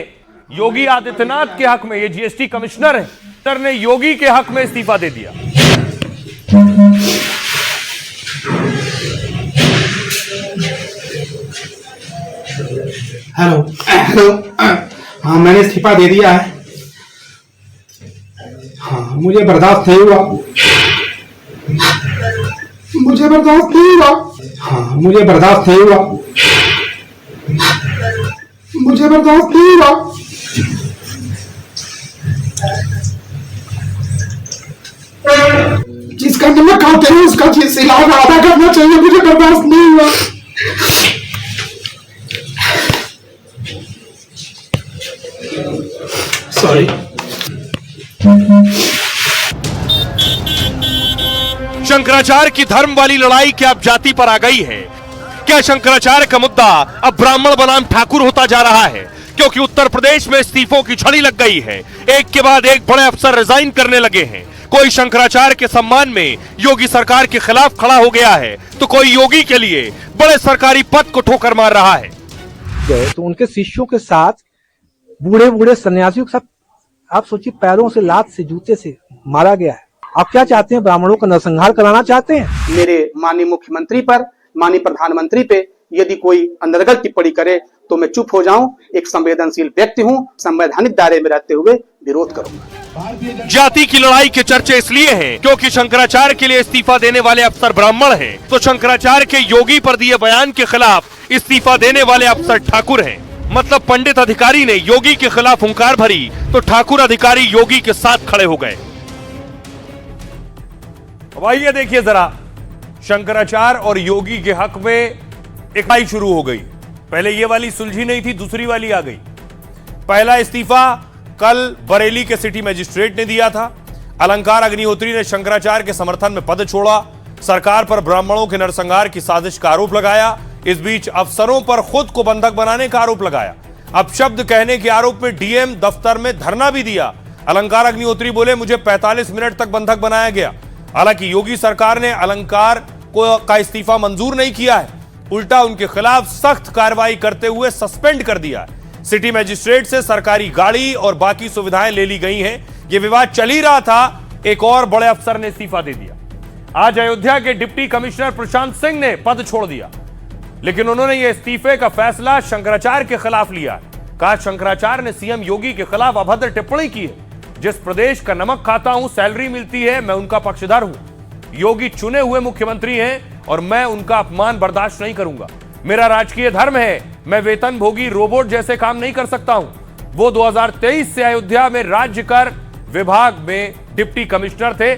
योगी आदित्यनाथ के हक में, ये जीएसटी कमिश्नर है, सर ने योगी के हक में इस्तीफा दे दिया। हेलो, हाँ मैंने इस्तीफा दे दिया है। हाँ मुझे बर्दाश्त नहीं हुआ, मुझे बर्दाश्त नहीं हुआ। हाँ मुझे बर्दाश्त नहीं हुआ, मुझे बर्दाश्त नहीं हुआ। जिसका नमक खाते हैं उसका इलाज आधा करना चाहिए, मुझे बर्दाश्त नहीं हुआ। सॉरी। शंकराचार्य की धर्म वाली लड़ाई क्या अब जाति पर आ गई है? क्या शंकराचार्य का मुद्दा अब ब्राह्मण बनाम ठाकुर होता जा रहा है? क्योंकि उत्तर प्रदेश में इस्तीफों की झड़ी लग गई है, एक के बाद एक बड़े अफसर रिजाइन करने लगे हैं। कोई शंकराचार्य के सम्मान में योगी सरकार के खिलाफ खड़ा हो गया है, तो कोई योगी के लिए बड़े सरकारी पद को ठोकर मार रहा है। तो उनके शिष्यों के साथ बूढ़े बूढ़े सन्यासियों के साथ, आप सोचिए, पैरों से, लात से, जूते से मारा गया है। आप क्या चाहते हैं? ब्राह्मणों का नरसंहार कराना चाहते हैं? मेरे माननीय मुख्यमंत्री पर, माननीय प्रधानमंत्री पे यदि कोई अनर्गल टिप्पणी करे तो मैं चुप हो जाऊं। एक संवेदनशील व्यक्ति हूं, संवैधानिक दायरे में रहते हुए विरोध करूंगा। जाति की लड़ाई के चर्चे इसलिए हैं क्योंकि शंकराचार्य के लिए इस्तीफा देने वाले अफसर ब्राह्मण हैं, तो शंकराचार्य के योगी पर दिए बयान के खिलाफ इस्तीफा देने वाले अफसर ठाकुर हैं। मतलब पंडित अधिकारी ने योगी के खिलाफ हुंकार भरी, तो ठाकुर अधिकारी योगी के साथ खड़े हो गए। अब आइए देखिए जरा, शंकराचार्य और योगी के हक में एक लड़ाई शुरू हो गई। पहले ये वाली सुलझी नहीं थी, दूसरी वाली आ गई। पहला इस्तीफा कल बरेली के सिटी मजिस्ट्रेट ने दिया था। अलंकार अग्निहोत्री ने शंकराचार्य के समर्थन में पद छोड़ा, सरकार पर ब्राह्मणों के नरसंहार की साजिश का आरोप लगाया। इस बीच अफसरों पर खुद को बंधक बनाने का आरोप लगाया। अपशब्द कहने के आरोप में डीएम दफ्तर में धरना भी दिया। अलंकार अग्निहोत्री बोले, मुझे 45 मिनट तक बंधक बनाया गया। हालांकि योगी सरकार ने अलंकार का इस्तीफा मंजूर नहीं किया है, उल्टा उनके खिलाफ सख्त कार्रवाई करते हुए सस्पेंड कर दिया है। सिटी मजिस्ट्रेट से सरकारी गाड़ी और बाकी सुविधाएं ले ली गई हैं। यह विवाद चल ही रहा था, एक और बड़े अफसर ने इस्तीफा दे दिया। आज अयोध्या के डिप्टी कमिश्नर प्रशांत सिंह ने पद छोड़ दिया, लेकिन उन्होंने यह इस्तीफे का फैसला शंकराचार्य के खिलाफ लिया। कहा शंकराचार्य ने सीएम योगी के खिलाफ अभद्र टिप्पणी की है। जिस प्रदेश का नमक खाता हूं, सैलरी मिलती है, मैं उनका पक्षधर हूं। योगी चुने हुए मुख्यमंत्री हैं और मैं उनका अपमान बर्दाश्त नहीं करूंगा। मेरा राजकीय धर्म है, मैं वेतन भोगी रोबोट जैसे काम नहीं कर सकता हूं। वो 2023 से अयोध्या में राज्य कर विभाग में डिप्टी कमिश्नर थे।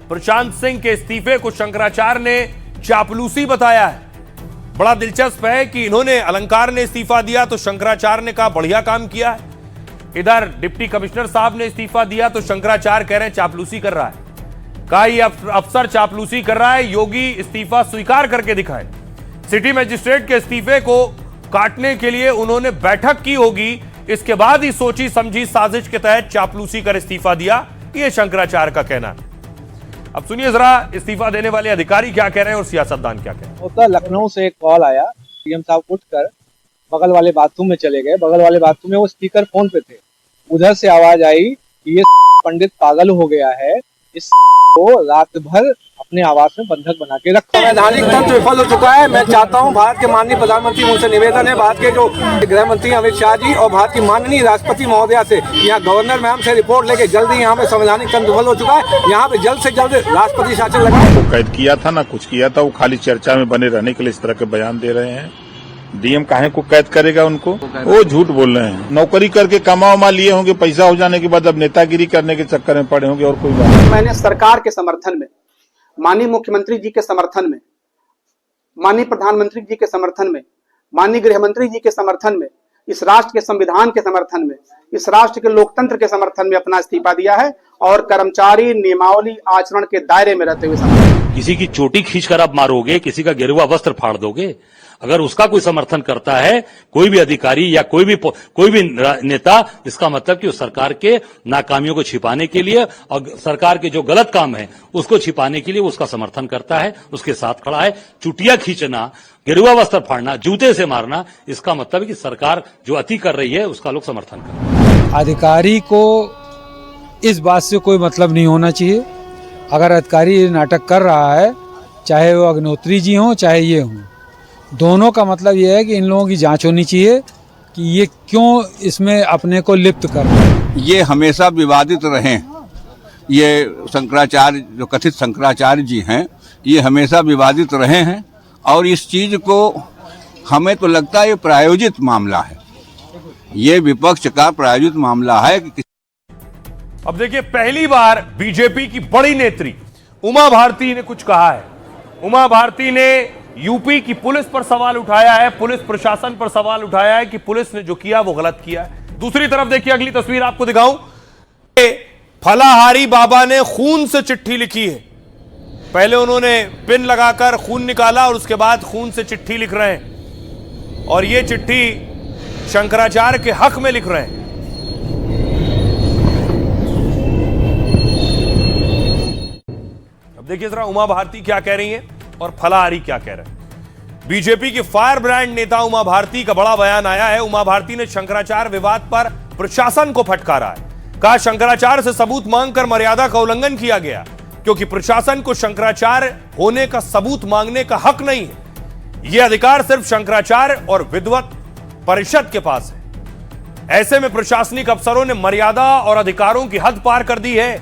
प्रशांत सिंह के इस्तीफे को शंकराचार्य ने चापलूसी बताया है। बड़ा दिलचस्प है कि इन्होंने अलंकार ने इस्तीफा दिया तो शंकराचार्य ने कहा बढ़िया काम किया है। इधर डिप्टी कमिश्नर साहब ने इस्तीफा दिया तो शंकराचार्य कह रहे हैं चापलूसी कर रहा है। कहा ये अफसर चापलूसी कर रहा है, योगी इस्तीफा स्वीकार करके दिखाए। सिटी मजिस्ट्रेट के इस्तीफे को काटने के लिए उन्होंने बैठक की होगी, इसके बाद ही सोची समझी साजिश के तहत चापलूसी कर इस्तीफा दिया, यह शंकराचार्य का कहना है। अब सुनिए जरा इस्तीफा देने वाले अधिकारी क्या कह रहे हैं और सियासतदान क्या कह रहे हैं। होता लखनऊ से एक कॉल आया, सीएम साहब उठकर बगल वाले बाथरूम में चले गए। बगल वाले बाथरूम में वो स्पीकर फोन पे थे। उधर से आवाज आई कि ये पंडित पागल हो गया है, इस को रात भर अपने आवास में बंधक बना के रखा। संवैधानिक तंत्र विफल हो चुका है। मैं चाहता हूं भारत के माननीय प्रधानमंत्री, मुझसे निवेदन है भारत के जो गृह मंत्री अमित शाह जी और भारत की माननीय राष्ट्रपति महोदया से, यहाँ गवर्नर मैम से रिपोर्ट लेके जल्दी यहाँ पे संवैधानिक तंत्र विफल हो चुका है, यहाँ पे जल्द से जल्द राष्ट्रपति शासन लगाए। कैद किया था ना कुछ किया था, वो खाली चर्चा में बने रहने के लिए इस तरह के बयान दे रहे हैं। डीएम काहे को कैद करेगा उनको? वो झूठ बोल रहे हैं। नौकरी करके कमा लिए होंगे, पैसा हो जाने के बाद अब नेतागिरी करने के चक्कर में पड़े होंगे और कोई बात नहीं। मैंने सरकार के समर्थन में, माननीय मुख्यमंत्री जी के समर्थन में, माननीय प्रधानमंत्री जी के समर्थन में, माननीय गृह मंत्री जी के समर्थन में, इस राष्ट्र के संविधान के समर्थन में, इस राष्ट्र के लोकतंत्र के समर्थन में अपना इस्तीफा दिया है और कर्मचारी नियमावली आचरण के दायरे में रहते हुए। किसी की चोटी खींचकर आप मारोगे, किसी का गिरवा वस्त्र फाड़ दोगे, अगर उसका कोई समर्थन करता है कोई भी अधिकारी या कोई भी नेता, इसका मतलब कि उस सरकार के नाकामियों को छिपाने के लिए और सरकार के जो गलत काम है उसको छिपाने के लिए उसका समर्थन करता है, उसके साथ खड़ा है। चुटिया खींचना, गिरवा वस्त्र फाड़ना, जूते से मारना, इसका मतलब है कि सरकार जो अति कर रही है उसका लोग समर्थन कर रहे हैं। अधिकारी को इस बात से कोई मतलब नहीं होना चाहिए। अगर अधिकारी नाटक कर रहा है, चाहे वो अग्निहोत्री जी हों चाहे ये हों, दोनों का मतलब ये है कि इन लोगों की जांच होनी चाहिए कि ये क्यों इसमें अपने को लिप्त कर रहे हैं। ये हमेशा विवादित रहे। ये शंकराचार्य, जो कथित शंकराचार्य जी हैं, ये हमेशा विवादित रहे हैं और इस चीज को हमें तो लगता है ये प्रायोजित मामला है, ये विपक्ष का प्रायोजित मामला है। अब देखिए, पहली बार बीजेपी की बड़ी नेत्री उमा भारती ने कुछ कहा है। उमा भारती ने यूपी की पुलिस पर सवाल उठाया है, पुलिस प्रशासन पर सवाल उठाया है कि पुलिस ने जो किया वो गलत किया है। दूसरी तरफ देखिए, अगली तस्वीर आपको दिखाऊं, फलाहारी बाबा ने खून से चिट्ठी लिखी है। पहले उन्होंने पिन लगाकर खून निकाला और उसके बाद खून से चिट्ठी लिख रहे हैं और ये चिट्ठी शंकराचार्य के हक में लिख रहे हैं। अब देखिए जरा उमा भारती क्या कह रही है और फलाहारी क्या कह रहे हैं। बीजेपी की फायर ब्रांड नेता उमा भारती का बड़ा बयान आया है। उमा भारती ने शंकराचार्य विवाद पर प्रशासन को फटकारा है। कहा शंकराचार्य से सबूत मांगकर मर्यादा का उल्लंघन किया गया, क्योंकि प्रशासन को शंकराचार्य होने का सबूत मांगने का हक नहीं है। यह अधिकार सिर्फ शंकराचार्य और विद्वत परिषद के पास है। ऐसे में प्रशासनिक अफसरों ने मर्यादा और अधिकारों की हद पार कर दी है।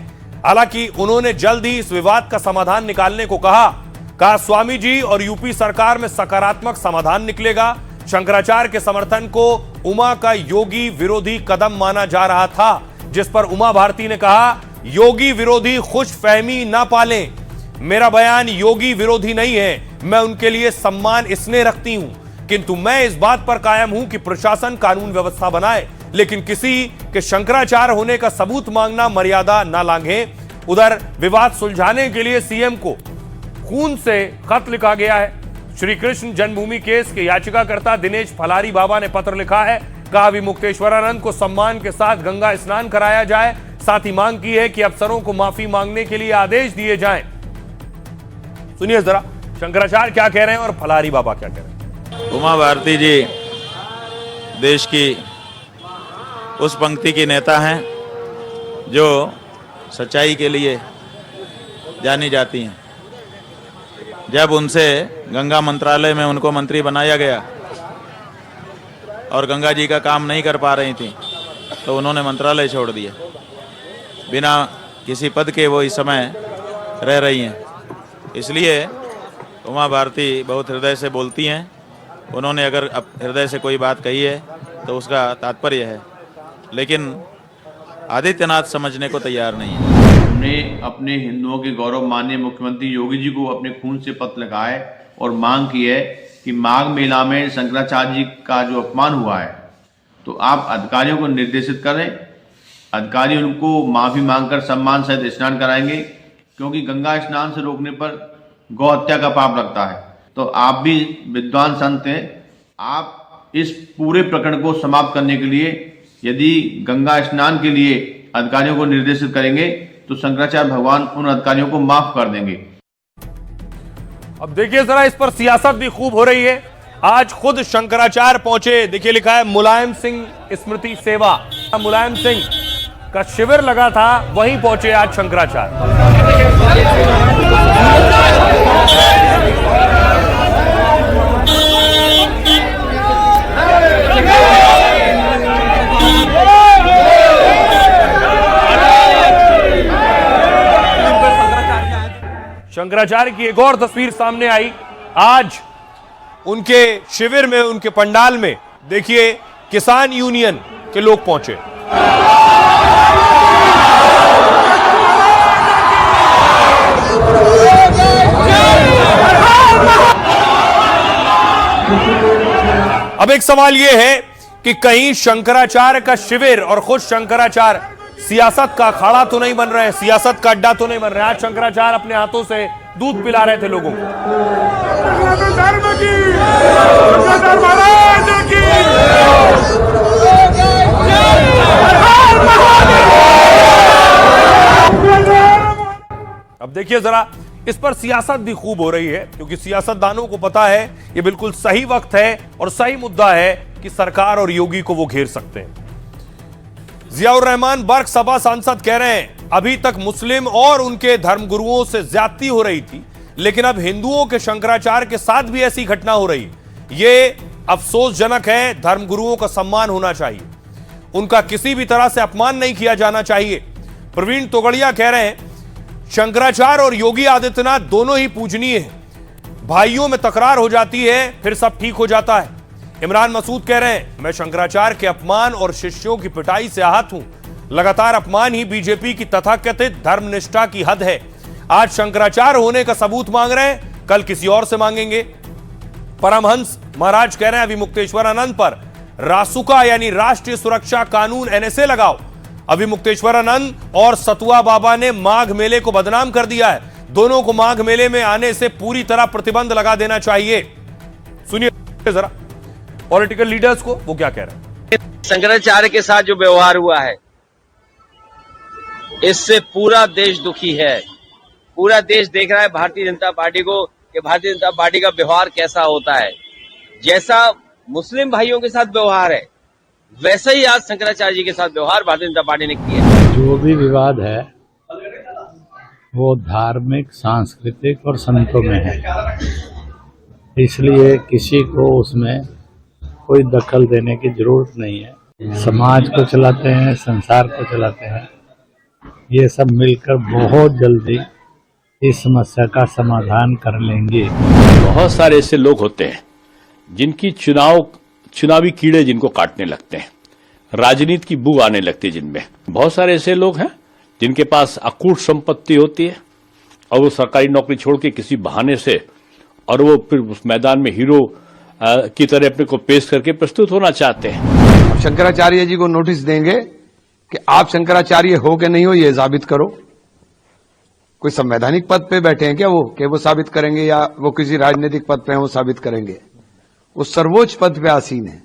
हालांकि उन्होंने जल्द ही इस विवाद का समाधान निकालने को कहा स्वामी जी और यूपी सरकार में सकारात्मक समाधान निकलेगा। शंकराचार्य के समर्थन को उमा का योगी विरोधी कदम माना जा रहा था, जिस पर उमा भारती ने कहा योगी विरोधी खुश फहमी ना पालें। मेरा बयान योगी विरोधी नहीं है, मैं उनके लिए सम्मान इसलिए रखती हूं, किंतु मैं इस बात पर कायम हूं कि प्रशासन कानून व्यवस्था बनाए, लेकिन किसी के शंकराचार्य होने का सबूत मांगना मर्यादा ना लांघे। उधर विवाद सुलझाने के लिए सीएम को खून से खत लिखा गया है। श्री कृष्ण जन्मभूमि केस के याचिकाकर्ता दिनेश फलारी बाबा ने पत्र लिखा है। कहा विमुक्तेश्वरानंद को सम्मान के साथ गंगा स्नान कराया जाए। साथ ही मांग की है कि अफसरों को माफी मांगने के लिए आदेश दिए जाएं। सुनिए जरा शंकराचार्य क्या कह रहे हैं और फलारी बाबा क्या कह रहे हैं। उमा भारती जी देश की उस पंक्ति की नेता हैं जो सच्चाई के लिए जानी जाती हैं। जब उनसे गंगा मंत्रालय में उनको मंत्री बनाया गया और गंगा जी का काम नहीं कर पा रही थी तो उन्होंने मंत्रालय छोड़ दिया। बिना किसी पद के वो इस समय रह रही हैं। इसलिए उमा भारती बहुत हृदय से बोलती हैं। उन्होंने अगर हृदय से कोई बात कही है तो उसका तात्पर्य है, लेकिन आदित्यनाथ समझने को तैयार नहीं है। हमने अपने हिंदुओं के गौरव माननीय मुख्यमंत्री योगी जी को अपने खून से पत्र लगाए और मांग की है कि माघ मेला में शंकराचार्य जी का जो अपमान हुआ है, तो आप अधिकारियों को निर्देशित करें। अधिकारी उनको माफी मांगकर सम्मान सहित स्नान कराएंगे, क्योंकि गंगा स्नान से रोकने पर गौ हत्या का पाप लगता है। तो आप भी विद्वान संत हैं, आप इस पूरे प्रकरण को समाप्त करने के लिए यदि गंगा स्नान के लिए अधिकारियों को निर्देशित करेंगे तो शंकराचार्य भगवान उन अधिकारियों को माफ कर देंगे। अब देखिए जरा, इस पर सियासत भी खूब हो रही है। आज खुद शंकराचार्य पहुंचे। देखिए लिखा है मुलायम सिंह स्मृति सेवा। मुलायम सिंह का शिविर लगा था, वहीं पहुंचे आज शंकराचार्य। शंकराचार्य की एक और तस्वीर सामने आई आज उनके शिविर में, उनके पंडाल में। देखिए किसान यूनियन के लोग पहुंचे। अब एक सवाल यह है कि कहीं शंकराचार्य का शिविर और खुद शंकराचार्य सियासत का अखाड़ा तो नहीं बन रहे हैं, सियासत का अड्डा तो नहीं बन रहा है। आज शंकराचार्य अपने हाथों से दूध पिला रहे थे लोगों को। अब देखिए जरा, इस पर सियासत भी खूब हो रही है, क्योंकि सियासतदानों को पता है ये बिल्कुल सही वक्त है और सही मुद्दा है कि सरकार और योगी को वो घेर सकते हैं। जियाउर रहमान बर्क सभा सांसद कह रहे हैं अभी तक मुस्लिम और उनके धर्मगुरुओं से ज्यादती हो रही थी, लेकिन अब हिंदुओं के शंकराचार्य के साथ भी ऐसी घटना हो रही है। ये अफसोसजनक है। धर्मगुरुओं का सम्मान होना चाहिए, उनका किसी भी तरह से अपमान नहीं किया जाना चाहिए। प्रवीण तोगड़िया कह रहे हैं शंकराचार्य और योगी आदित्यनाथ दोनों ही पूजनीय हैं, भाइयों में तकरार हो जाती है फिर सब ठीक हो जाता है। इमरान मसूद कह रहे हैं मैं शंकराचार्य के अपमान और शिष्यों की पिटाई से आहत हूं। लगातार अपमान ही बीजेपी की तथाकथित धर्मनिष्ठा की हद है। आज शंकराचार्य होने का सबूत मांग रहे हैं, कल किसी और से मांगेंगे। परमहंस महाराज कह रहे हैं अभिमुक्तेश्वरानंद पर रासुका यानी राष्ट्रीय सुरक्षा कानून NSA लगाओ। अभिमुक्तेश्वरानंद और सतुआ बाबा ने माघ मेले को बदनाम कर दिया है, दोनों को माघ मेले में आने से पूरी तरह प्रतिबंध लगा देना चाहिए। सुनिए जरा पॉलिटिकल लीडर्स को वो क्या कह रहे हैं। शंकराचार्य के साथ जो व्यवहार हुआ है इससे पूरा देश दुखी है। पूरा देश देख रहा है भारतीय जनता पार्टी को कि भारतीय जनता पार्टी का व्यवहार कैसा होता है। जैसा मुस्लिम भाइयों के साथ व्यवहार है वैसा ही आज शंकराचार्य जी के साथ व्यवहार भारतीय जनता पार्टी ने किया है। जो भी विवाद है वो धार्मिक, सांस्कृतिक और संतों में है, इसलिए किसी को उसमें कोई दखल देने की जरूरत नहीं है। समाज को चलाते हैं, संसार को चलाते हैं, ये सब मिलकर बहुत जल्दी इस समस्या का समाधान कर लेंगे। बहुत सारे ऐसे लोग होते हैं जिनकी चुनावी कीड़े जिनको काटने लगते हैं, राजनीति की बू आने लगती है जिनमें। बहुत सारे ऐसे लोग हैं जिनके पास अकूट संपत्ति होती है और वो सरकारी नौकरी छोड़ के किसी बहाने से और वो फिर उस मैदान में हीरो की तरह अपने को पेश करके प्रस्तुत होना चाहते हैं। शंकराचार्य जी को नोटिस देंगे कि आप शंकराचार्य हो कि नहीं हो ये साबित करो। कोई संवैधानिक पद पे बैठे हैं क्या वो साबित करेंगे, या वो किसी राजनीतिक पद पे हैं वो साबित करेंगे। वो सर्वोच्च पद पे आसीन है।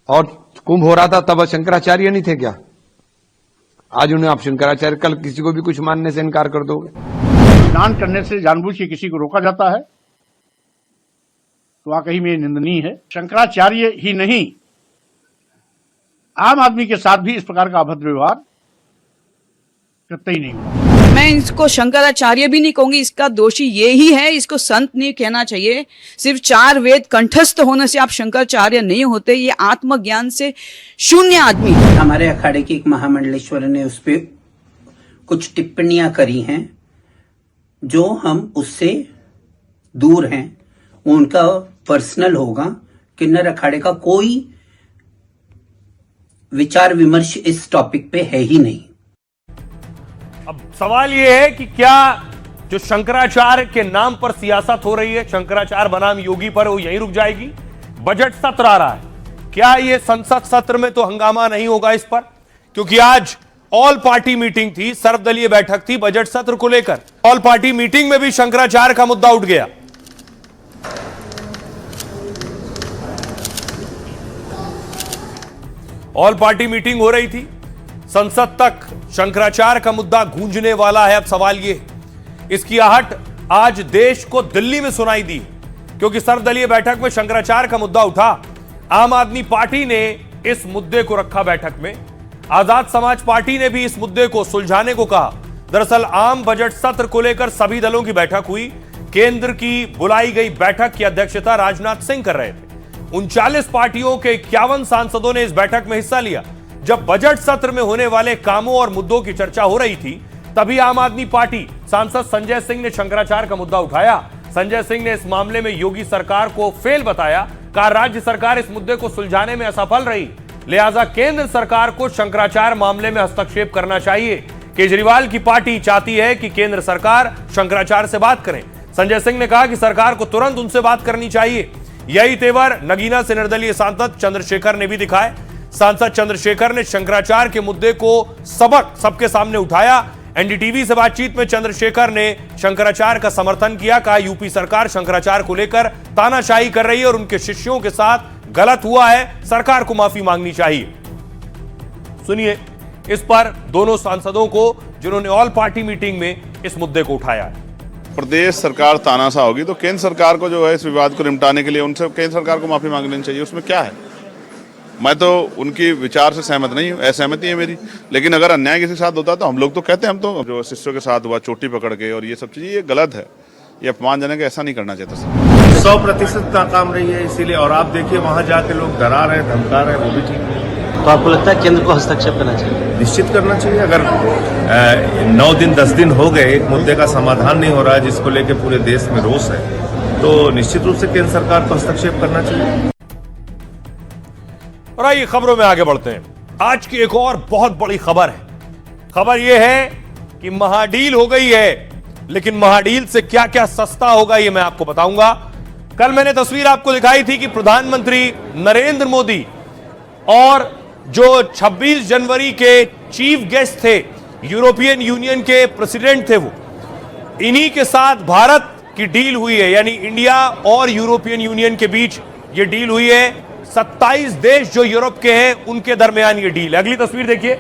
और कुंभ हो रहा था तब शंकराचार्य नहीं थे क्या? आज उन्हें आप शंकराचार्य, कल किसी को भी कुछ मानने से इनकार कर दोगे। स्नान करने से जानबूझ के किसी को रोका जाता है तो वाकई में निंदनीय है। शंकराचार्य ही नहीं, आम आदमी के साथ भी इस प्रकार का अभद्र व्यवहार कतई नहीं हुआ। मैं इसको शंकराचार्य भी नहीं कहूंगी, इसका दोषी ये ही है, इसको संत नहीं कहना चाहिए। सिर्फ 4 वेद कंठस्थ होने से आप शंकराचार्य नहीं होते, ये आत्मज्ञान से शून्य आदमी। हमारे अखाड़े की एक महामंडलेश्वर ने उस पर कुछ टिप्पणियां करी हैं जो हम उससे दूर हैं, उनका पर्सनल होगा। किन्नर अखाड़े का कोई विचार विमर्श इस टॉपिक पे है ही नहीं। अब सवाल यह है कि क्या जो शंकराचार्य के नाम पर सियासत हो रही है, शंकराचार्य बनाम योगी पर, वो यहीं रुक जाएगी? बजट सत्र आ रहा है, क्या ये संसद सत्र में तो हंगामा नहीं होगा इस पर? क्योंकि आज ऑल पार्टी मीटिंग थी, सर्वदलीय बैठक थी बजट सत्र को लेकर। ऑल पार्टी मीटिंग में भी शंकराचार्य का मुद्दा उठ गया। ऑल पार्टी मीटिंग हो रही थी, संसद तक शंकराचार्य का मुद्दा गूंजने वाला है। अब सवाल ये, इसकी आहट आज देश को दिल्ली में सुनाई दी, क्योंकि सर्वदलीय बैठक में शंकराचार्य का मुद्दा उठा। आम आदमी पार्टी ने इस मुद्दे को रखा बैठक में, आजाद समाज पार्टी ने भी इस मुद्दे को सुलझाने को कहा। दरअसल आम बजट सत्र को लेकर सभी दलों की बैठक हुई। केंद्र की बुलाई गई बैठक की अध्यक्षता राजनाथ सिंह कर रहे थे। 39 पार्टियों के 51 सांसदों ने इस बैठक में हिस्सा लिया। जब बजट सत्र में होने वाले कामों और मुद्दों की चर्चा हो रही थी, तभी आम आदमी पार्टी सांसद संजय सिंह ने शंकराचार्य का मुद्दा उठाया। संजय सिंह ने इस मामले में योगी सरकार को फेल बताया, कहा राज्य सरकार इस मुद्दे को सुलझाने में असफल रही, लिहाजा केंद्र सरकार को शंकराचार्य मामले में हस्तक्षेप करना चाहिए। केजरीवाल की पार्टी चाहती है कि केंद्र सरकार शंकराचार्य से बात करे। संजय सिंह ने कहा कि सरकार को तुरंत उनसे बात करनी चाहिए। यही तेवर नगीना से निर्दलीय सांसद चंद्रशेखर ने भी दिखाए। सांसद चंद्रशेखर ने शंकराचार्य के मुद्दे को सबके सामने उठाया। एनडीटीवी से बातचीत में चंद्रशेखर ने शंकराचार्य का समर्थन किया, कहा यूपी सरकार शंकराचार्य को लेकर तानाशाही कर रही है और उनके शिष्यों के साथ गलत हुआ है, सरकार को माफी मांगनी चाहिए। सुनिए इस पर दोनों सांसदों को, जिन्होंने ऑल पार्टी मीटिंग में इस मुद्दे को उठाया है। प्रदेश सरकार तानाशाह होगी तो केंद्र सरकार को जो है इस विवाद को निपटाने के लिए उनसे केंद्र सरकार को माफी मांगनी चाहिए। उसमें क्या है? मैं तो उनकी विचार से सहमत नहीं हूँ, असहमति है मेरी। लेकिन अगर अन्याय किसी के साथ होता तो हम लोग तो कहते हैं, हम तो जो शिष्यों के साथ हुआ चोटी पकड़ के और ये सब चीजें, ये गलत है, ये अपमानजनक है, ऐसा नहीं करना चाहिए था। 100% नाकाम रही है इसीलिए। और आप देखिए वहां जाके लोग डरा रहे, धमका रहे, वो भी ठीक नहीं। तो आपको लगता है केंद्र को हस्तक्षेप करना चाहिए? निश्चित करना चाहिए। अगर 9 दिन 10 दिन हो गए, एक मुद्दे का समाधान नहीं हो रहा है जिसको लेके पूरे देश में रोष है, तो निश्चित रूप से केंद्र सरकार को हस्तक्षेप करना चाहिए। और आइए खबरों में आगे बढ़ते हैं। आज की एक और बहुत बड़ी खबर है। खबर यह है कि महाडील हो गई है, लेकिन महाडील से क्या क्या सस्ता होगा ये मैं आपको बताऊंगा। कल मैंने तस्वीर आपको दिखाई थी कि प्रधानमंत्री नरेंद्र मोदी और जो 26 जनवरी के चीफ गेस्ट थे, यूरोपियन यूनियन के प्रेसिडेंट थे, वो इन्हीं के साथ भारत की डील हुई है। यानी इंडिया और यूरोपियन यूनियन के बीच ये डील हुई है। 27 देश जो यूरोप के हैं उनके दरमियान ये डील है। अगली तस्वीर देखिए।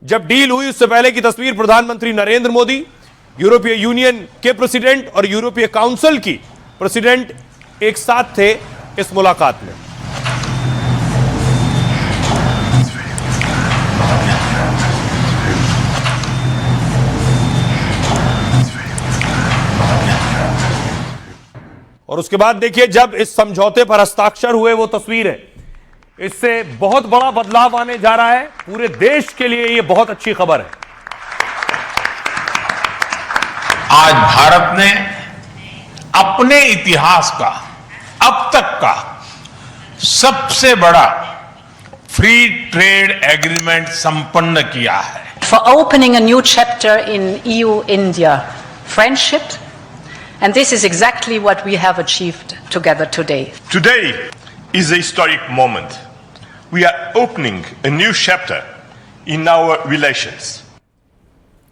जब डील हुई उससे पहले की तस्वीर, प्रधानमंत्री नरेंद्र मोदी, यूरोपीय यूनियन के प्रेसिडेंट और यूरोपीय काउंसिल की प्रेसिडेंट एक साथ थे इस मुलाकात में। और उसके बाद देखिए जब इस समझौते पर हस्ताक्षर हुए वो तस्वीर है। इससे बहुत बड़ा बदलाव आने जा रहा है। पूरे देश के लिए ये बहुत अच्छी खबर है। आज भारत ने अपने इतिहास का अब तक का सबसे बड़ा फ्री ट्रेड एग्रीमेंट संपन्न किया है। For opening a new chapter in EU-India friendship, and this is exactly what we have achieved together today. Today is a historic moment. We are opening a new chapter in our relations.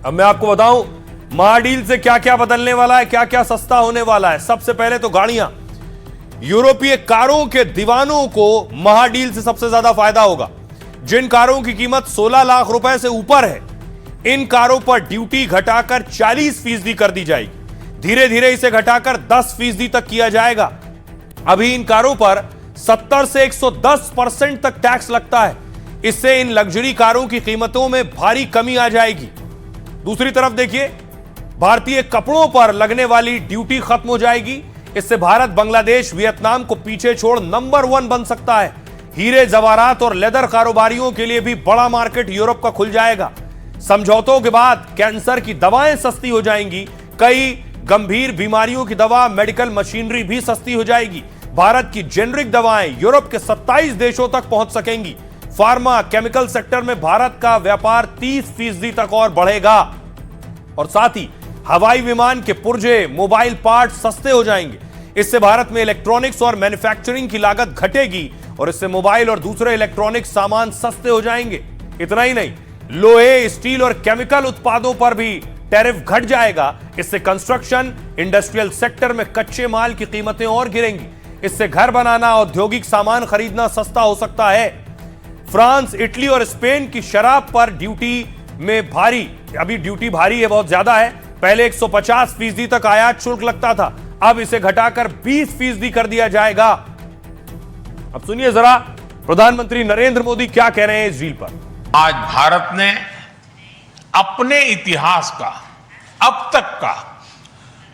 अब मैं आपको बताऊं महाडील से क्या क्या बदलने वाला है, क्या क्या सस्ता होने वाला है। सबसे पहले तो गाड़ियां, यूरोपीय कारों के दीवानों को महाडील से सबसे ज्यादा फायदा होगा। जिन कारों की कीमत 16 लाख रुपए से ऊपर है, इन कारों पर ड्यूटी घटाकर 40% कर दी जाएगी। धीरे धीरे इसे घटाकर 10% तक किया जाएगा। अभी इन कारों पर 70 से 110% तक टैक्स लगता है। इससे इन लग्जरी कारों की कीमतों में भारी कमी आ जाएगी। दूसरी तरफ देखिए, भारतीय कपड़ों पर लगने वाली ड्यूटी खत्म हो जाएगी। इससे भारत बांग्लादेश वियतनाम को पीछे छोड़ नंबर 1 बन सकता है। हीरे जवाहरात और लेदर कारोबारियों के लिए भी बड़ा मार्केट यूरोप का खुल जाएगा। समझौतों के बाद कैंसर की दवाएं सस्ती हो जाएंगी, कई गंभीर बीमारियों की दवा, मेडिकल मशीनरी भी सस्ती हो जाएगी। भारत की जेनरिक दवाएं यूरोप के 27 देशों तक पहुंच सकेंगी। फार्मा केमिकल सेक्टर में भारत का व्यापार 30% तक और बढ़ेगा। और साथ ही हवाई विमान के पुर्जे, मोबाइल पार्ट सस्ते हो जाएंगे। इससे भारत में इलेक्ट्रॉनिक्स और मैन्युफैक्चरिंग की लागत घटेगी और इससे मोबाइल और दूसरे इलेक्ट्रॉनिक सामान सस्ते हो जाएंगे। इतना ही नहीं, लोहे, स्टील और केमिकल उत्पादों पर भी टैरिफ घट जाएगा। इससे कंस्ट्रक्शन, इंडस्ट्रियल सेक्टर में कच्चे माल की कीमतें और गिरेंगी। इससे घर बनाना, औद्योगिक सामान खरीदना सस्ता हो सकता है। फ्रांस, इटली और स्पेन की शराब पर ड्यूटी में अभी ड्यूटी भारी है, बहुत ज्यादा है। पहले 150% तक आयात शुल्क लगता था, अब इसे घटाकर 20% कर दिया जाएगा। अब सुनिए जरा प्रधानमंत्री नरेंद्र मोदी क्या कह रहे हैं इस डील पर। आज भारत ने अपने इतिहास का अब तक का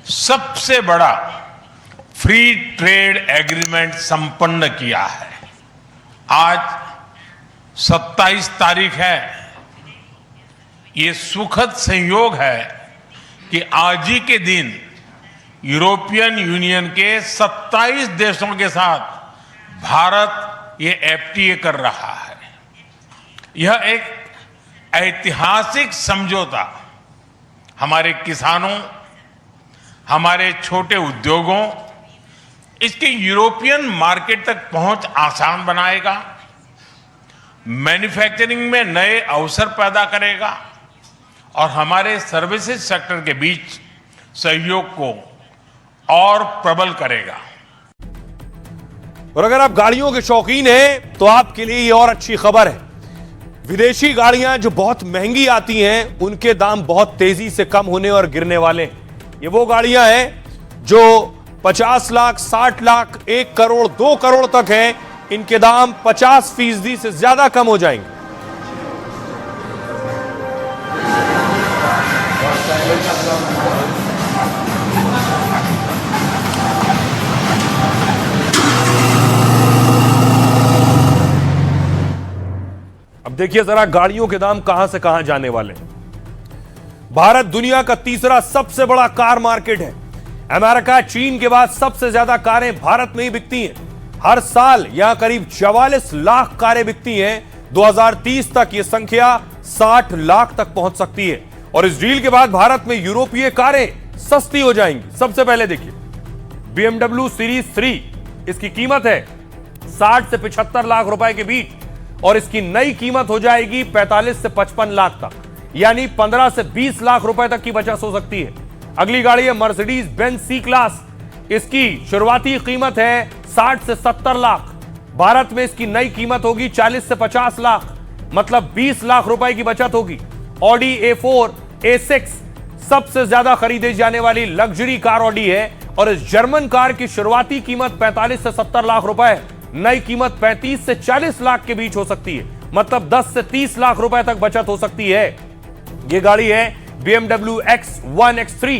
सबसे बड़ा फ्री ट्रेड एग्रीमेंट संपन्न किया है। आज 27 तारीख है। ये सुखद संयोग है कि आज ही के दिन यूरोपियन यूनियन के 27 देशों के साथ भारत ये एफटीए कर रहा है। यह एक ऐतिहासिक समझौता हमारे किसानों, हमारे छोटे उद्योगों, इसके यूरोपियन मार्केट तक पहुंच आसान बनाएगा, मैन्युफैक्चरिंग में नए अवसर पैदा करेगा और हमारे सर्विसेज सेक्टर के बीच सहयोग को और प्रबल करेगा। और अगर आप गाड़ियों के शौकीन हैं तो आपके लिए ये और अच्छी खबर है। विदेशी गाड़ियां जो बहुत महंगी आती हैं, उनके दाम बहुत तेजी से कम होने और गिरने वाले हैं। ये वो गाड़ियां हैं जो 50 लाख, 60 लाख, 1 करोड़, 2 करोड़ तक हैं। इनके दाम 50% से ज्यादा कम हो जाएंगे। अब देखिए जरा गाड़ियों के दाम कहां से कहां जाने वाले हैं। भारत दुनिया का तीसरा सबसे बड़ा कार मार्केट है। अमेरिका, चीन के बाद सबसे ज्यादा कारें भारत में ही बिकती हैं। हर साल यहां करीब 44 लाख कारें बिकती हैं। 2030 तक यह संख्या 60 लाख तक पहुंच सकती है। और इस डील के बाद भारत में यूरोपीय कारें सस्ती हो जाएंगी। सबसे पहले देखिए BMW सीरीज 3, इसकी कीमत है 60 से 75 लाख रुपए के बीच और इसकी नई कीमत हो जाएगी 45 से 55 लाख तक, यानी 15 से 20 लाख रुपए तक की बचत हो सकती है। अगली गाड़ी है मर्सिडीज बेंज सी क्लास। इसकी शुरुआती कीमत है 60 से 70 लाख। भारत में इसकी नई कीमत होगी 40 से 50 लाख, मतलब 20 लाख रुपए की बचत होगी। ऑडी A4, A6 सबसे ज्यादा खरीदे जाने वाली लग्जरी कार ऑडी है और इस जर्मन कार की शुरुआती कीमत 45 से 70 लाख रुपए है। नई कीमत 35 से 40 लाख के बीच हो सकती है, मतलब 10 से 30 लाख रुपए तक बचत हो सकती है। यह गाड़ी है BMW X1, X3।